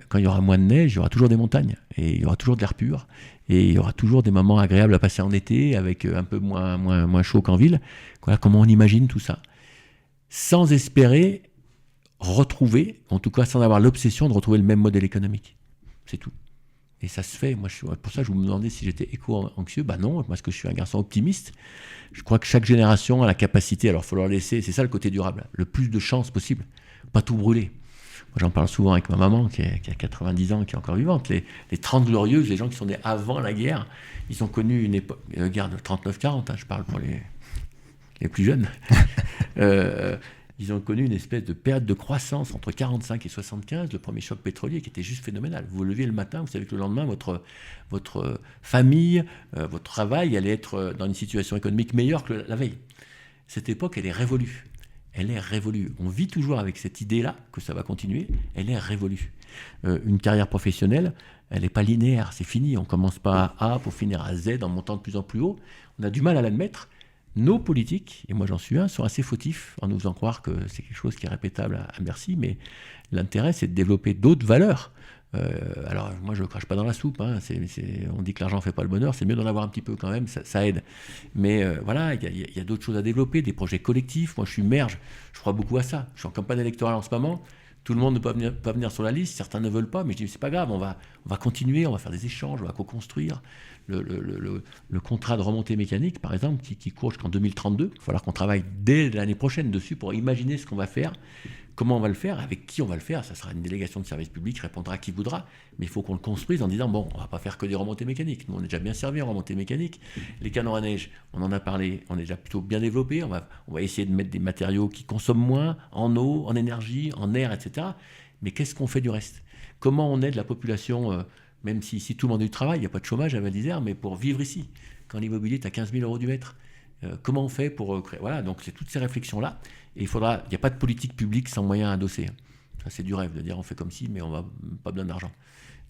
quand il y aura moins de neige, il y aura toujours des montagnes et il y aura toujours de l'air pur et il y aura toujours des moments agréables à passer en été avec un peu moins chaud qu'en ville. Voilà comment on imagine tout ça, sans espérer retrouver, en tout cas sans avoir l'obsession de retrouver le même modèle économique. C'est tout. Et ça se fait. Moi, pour ça, je vous me demandais si j'étais éco-anxieux. Non, parce que je suis un garçon optimiste. Je crois que chaque génération a la capacité, alors il faut leur laisser, c'est ça le côté durable, le plus de chances possible, pas tout brûler. Moi, j'en parle souvent avec ma maman qui a 90 ans, qui est encore vivante. Les 30 glorieuses, les gens qui sont nés avant la guerre, ils ont connu une époque, guerre de 39-40, je parle pour les plus jeunes. Ils ont connu une espèce de période de croissance entre 45 et 75, le premier choc pétrolier qui était juste phénoménal. Vous vous levez le matin, vous savez que le lendemain, votre famille, votre travail allait être dans une situation économique meilleure que la veille. Cette époque, elle est révolue. Elle est révolue. On vit toujours avec cette idée-là que ça va continuer. Elle est révolue. Une carrière professionnelle, elle n'est pas linéaire, c'est fini. On ne commence pas à A pour finir à Z en montant de plus en plus haut. On a du mal à l'admettre. Nos politiques, et moi j'en suis un, sont assez fautifs en nous faisant croire que c'est quelque chose qui est répétable à merci, mais l'intérêt c'est de développer d'autres valeurs. Alors moi je ne crache pas dans la soupe, on dit que l'argent ne fait pas le bonheur, c'est mieux d'en avoir un petit peu quand même, ça aide. Mais voilà, il y a d'autres choses à développer, des projets collectifs. Moi je suis maire, je crois beaucoup à ça. Je suis en campagne électorale en ce moment. Tout le monde ne peut pas venir sur la liste, certains ne veulent pas, mais je dis c'est pas grave, on va continuer, on va faire des échanges, on va co-construire. Le contrat de remontée mécanique, par exemple, qui court jusqu'en 2032, il va falloir qu'on travaille dès l'année prochaine dessus pour imaginer ce qu'on va faire, comment on va le faire, avec qui on va le faire. Ça sera une délégation de service public, répondra à qui voudra, mais il faut qu'on le construise en disant on va pas faire que des remontées mécaniques. Nous, on est déjà bien servi en remontée mécanique. Les canons à neige, on en a parlé, on est déjà plutôt bien développé. On va essayer de mettre des matériaux qui consomment moins en eau, en énergie, en air, etc. Mais qu'est-ce qu'on fait du reste ? Comment on aide la population, même si tout le monde a du travail, il n'y a pas de chômage à Val d'Isère, mais pour vivre ici, quand l'immobilier est à 15 000 € du mètre, comment on fait pour créer... Voilà, donc c'est toutes ces réflexions-là. Et il n'y a pas de politique publique sans moyens adossés. Ça, c'est du rêve de dire on fait comme si, mais on n'a pas besoin d'argent.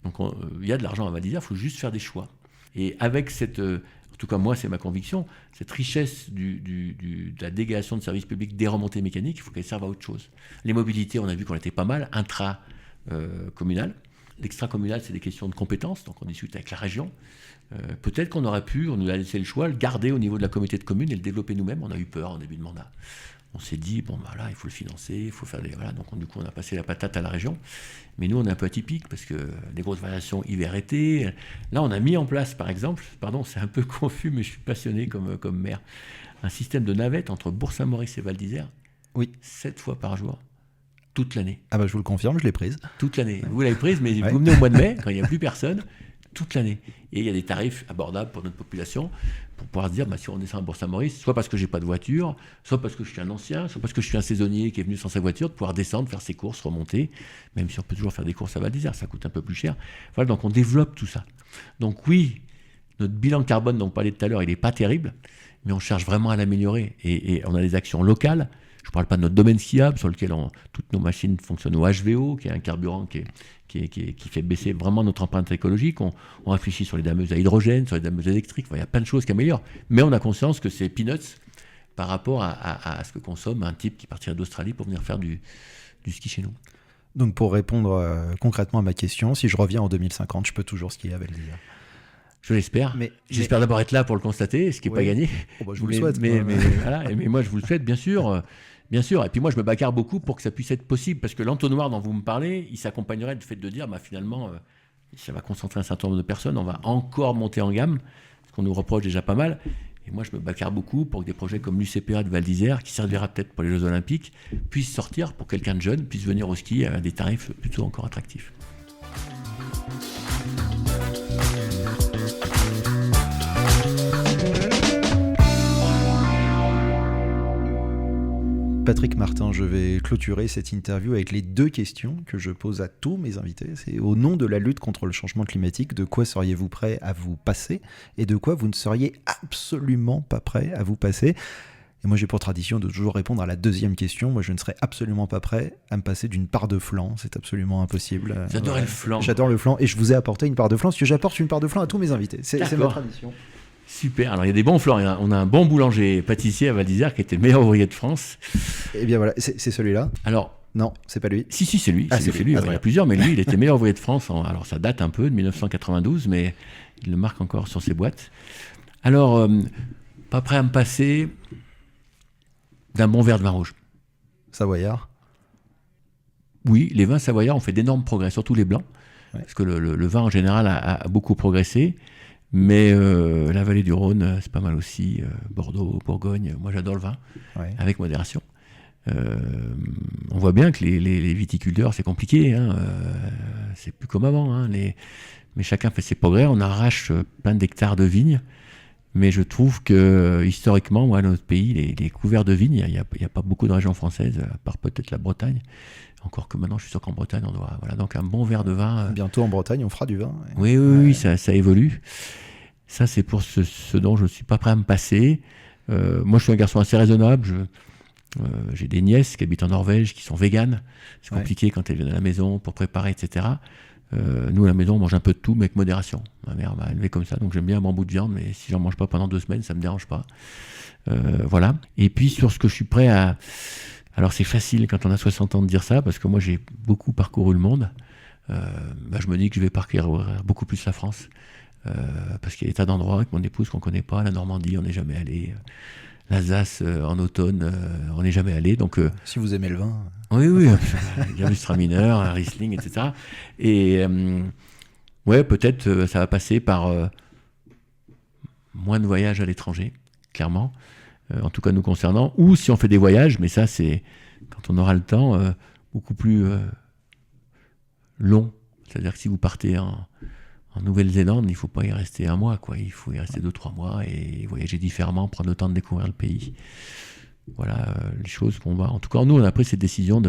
Donc il y a de l'argent à Val d'Isère, il faut juste faire des choix. Et avec cette, en tout cas moi c'est ma conviction, cette richesse de la délégation de services publics des remontées mécaniques, il faut qu'elle serve à autre chose. Les mobilités, on a vu qu'on était pas mal, intra-communal. L'extra-communal, c'est des questions de compétences, donc on discute avec la région. Peut-être qu'on aurait pu, on nous a laissé le choix, le garder au niveau de la communauté de communes et le développer nous-mêmes. On a eu peur en début de mandat. On s'est dit, là, il faut le financer, il faut faire des... Voilà, donc du coup, on a passé la patate à la région. Mais nous, on est un peu atypique parce que les grosses variations hiver-été. Là, on a mis en place, par exemple, c'est un peu confus, mais je suis passionné comme maire, un système de navette entre Bourg-Saint-Maurice et Val d'Isère. Oui. 7 fois par jour. Toute l'année. Ah je vous le confirme, je l'ai prise. Toute l'année. Vous l'avez prise, mais vous venez au mois de mai, quand il n'y a plus personne, toute l'année. Et il y a des tarifs abordables pour notre population, pour pouvoir se dire, si on descend à Bourg-Saint-Maurice, soit parce que j'ai pas de voiture, soit parce que je suis un ancien, soit parce que je suis un saisonnier qui est venu sans sa voiture, de pouvoir descendre, faire ses courses, remonter, même si on peut toujours faire des courses à Val d'Isère, ça coûte un peu plus cher. Voilà, donc on développe tout ça. Donc oui, notre bilan carbone dont on parlait tout à l'heure, il n'est pas terrible, mais on cherche vraiment à l'améliorer. Et on a des actions locales. Je ne parle pas de notre domaine skiable, sur lequel toutes nos machines fonctionnent au HVO, qui est un carburant qui fait baisser vraiment notre empreinte écologique. On réfléchit sur les dameuses à hydrogène, sur les dameuses électriques. Il y a plein de choses qui améliorent. Mais on a conscience que c'est peanuts par rapport à ce que consomme un type qui partirait d'Australie pour venir faire du ski chez nous. Donc pour répondre concrètement à ma question, si je reviens en 2050, je peux toujours skier à Val d'Isère. Je l'espère. J'espère d'abord être là pour le constater, ce qui n'est pas gagné. Je vous le souhaite. Mais moi, je vous le souhaite, bien sûr. Bien sûr. Et puis moi, je me bagarre beaucoup pour que ça puisse être possible, parce que l'entonnoir dont vous me parlez, il s'accompagnerait du fait de dire, finalement, ça va concentrer un certain nombre de personnes, on va encore monter en gamme, ce qu'on nous reproche déjà pas mal. Et moi, je me bagarre beaucoup pour que des projets comme l'UCPA de Val d'Isère, qui servira peut-être pour les Jeux Olympiques, puissent sortir pour que quelqu'un de jeune puisse venir au ski à des tarifs plutôt encore attractifs. Patrick Martin, je vais clôturer cette interview avec les 2 questions que je pose à tous mes invités. C'est au nom de la lutte contre le changement climatique, de quoi seriez-vous prêt à vous passer et de quoi vous ne seriez absolument pas prêt à vous passer? Et moi, j'ai pour tradition de toujours répondre à la 2e question. Moi, je ne serais absolument pas prêt à me passer d'une part de flan. C'est absolument impossible. J'adorais le flan. J'adore le flan et je vous ai apporté une part de flan parce que j'apporte une part de flan à tous mes invités. C'est ma tradition. Super, alors il y a des bons flans, on a un bon boulanger pâtissier à Val d'Isère qui était le meilleur ouvrier de France. Eh bien voilà, c'est celui-là. Alors, non, c'est pas lui. Si, c'est lui. Ah, c'est lui. Il y a plusieurs, mais lui, il était meilleur ouvrier de France. Alors ça date un peu de 1992, mais il le marque encore sur ses boîtes. Alors, pas prêt à me passer d'un bon verre de vin rouge. Savoyard. Oui, les vins savoyards ont fait d'énormes progrès, surtout les blancs, parce que le vin en général a beaucoup progressé. Mais la vallée du Rhône, c'est pas mal aussi. Bordeaux, Bourgogne, moi j'adore le vin, avec modération. On voit bien que les viticulteurs, c'est compliqué. C'est plus comme avant. Mais chacun fait ses progrès. On arrache plein d'hectares de vignes. Mais je trouve que, historiquement, moi, dans notre pays, les couverts de vignes, il n'y a pas beaucoup de régions françaises, à part peut-être la Bretagne. Encore que maintenant, je suis sûr qu'en Bretagne, on doit... Voilà, donc un bon verre de vin... Bientôt en Bretagne, on fera du vin. Oui, ça évolue. Ça, c'est pour ce dont je ne suis pas prêt à me passer. Moi, je suis un garçon assez raisonnable. J'ai des nièces qui habitent en Norvège, qui sont véganes. C'est compliqué quand elles viennent à la maison pour préparer, etc. Nous, à la maison, on mange un peu de tout, mais avec modération. Ma mère m'a élevé comme ça, donc j'aime bien un bon bout de viande, mais si j'en mange pas pendant 2 semaines, ça me dérange pas. Voilà. Et puis, sur ce que je suis prêt à... Alors, c'est facile quand on a 60 ans de dire ça, parce que moi, j'ai beaucoup parcouru le monde. Je me dis que je vais parcourir beaucoup plus la France. Parce qu'il y a des tas d'endroits avec mon épouse qu'on ne connaît pas. La Normandie, on n'est jamais allé. L'Alsace, en automne, on n'est jamais allé. Donc, si vous aimez le vin. Oui. Il y a Gewürztraminer, un Riesling, etc. Et peut-être ça va passer par moins de voyages à l'étranger, clairement. En tout cas, nous concernant. Ou si on fait des voyages, mais ça, c'est quand on aura le temps, beaucoup plus long. C'est-à-dire que si vous partez en Nouvelle-Zélande, il ne faut pas y rester 1 mois, quoi. Il faut y rester 2-3 mois et voyager différemment, prendre le temps de découvrir le pays. Voilà les choses qu'on va... En tout cas, nous, on a pris cette décision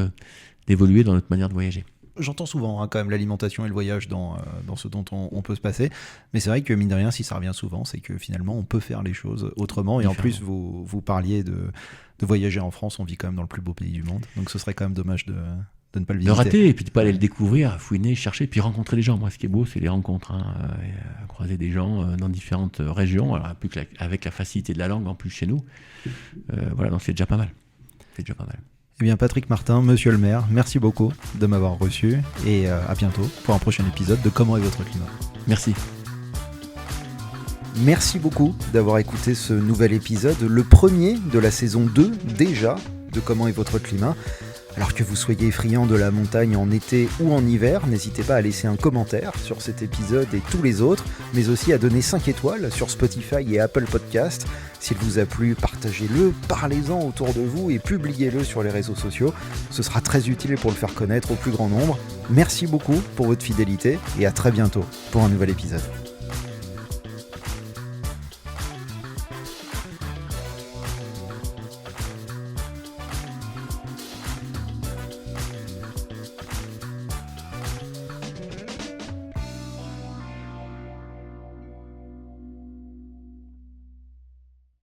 d'évoluer dans notre manière de voyager. J'entends souvent quand même l'alimentation et le voyage dans ce dont on peut se passer. Mais c'est vrai que mine de rien, si ça revient souvent, c'est que finalement, on peut faire les choses autrement. Et en plus, vous parliez de voyager en France. On vit quand même dans le plus beau pays du monde. Donc ce serait quand même dommage de ne pas le visiter. De rater, et puis de ne pas aller le découvrir, fouiner, chercher, puis rencontrer les gens. Moi, ce qui est beau, c'est les rencontres. Croiser des gens dans différentes régions, alors, plus avec la facilité de la langue en plus chez nous. Donc c'est déjà pas mal. Eh bien, Patrick Martin, monsieur le maire, merci beaucoup de m'avoir reçu et à bientôt pour un prochain épisode de Comment est votre climat. Merci. Merci beaucoup d'avoir écouté ce nouvel épisode, le premier de la saison 2 déjà de Comment est votre climat. Alors que vous soyez friand de la montagne en été ou en hiver, n'hésitez pas à laisser un commentaire sur cet épisode et tous les autres, mais aussi à donner 5 étoiles sur Spotify et Apple Podcast. S'il vous a plu, partagez-le, parlez-en autour de vous et publiez-le sur les réseaux sociaux. Ce sera très utile pour le faire connaître au plus grand nombre. Merci beaucoup pour votre fidélité et à très bientôt pour un nouvel épisode.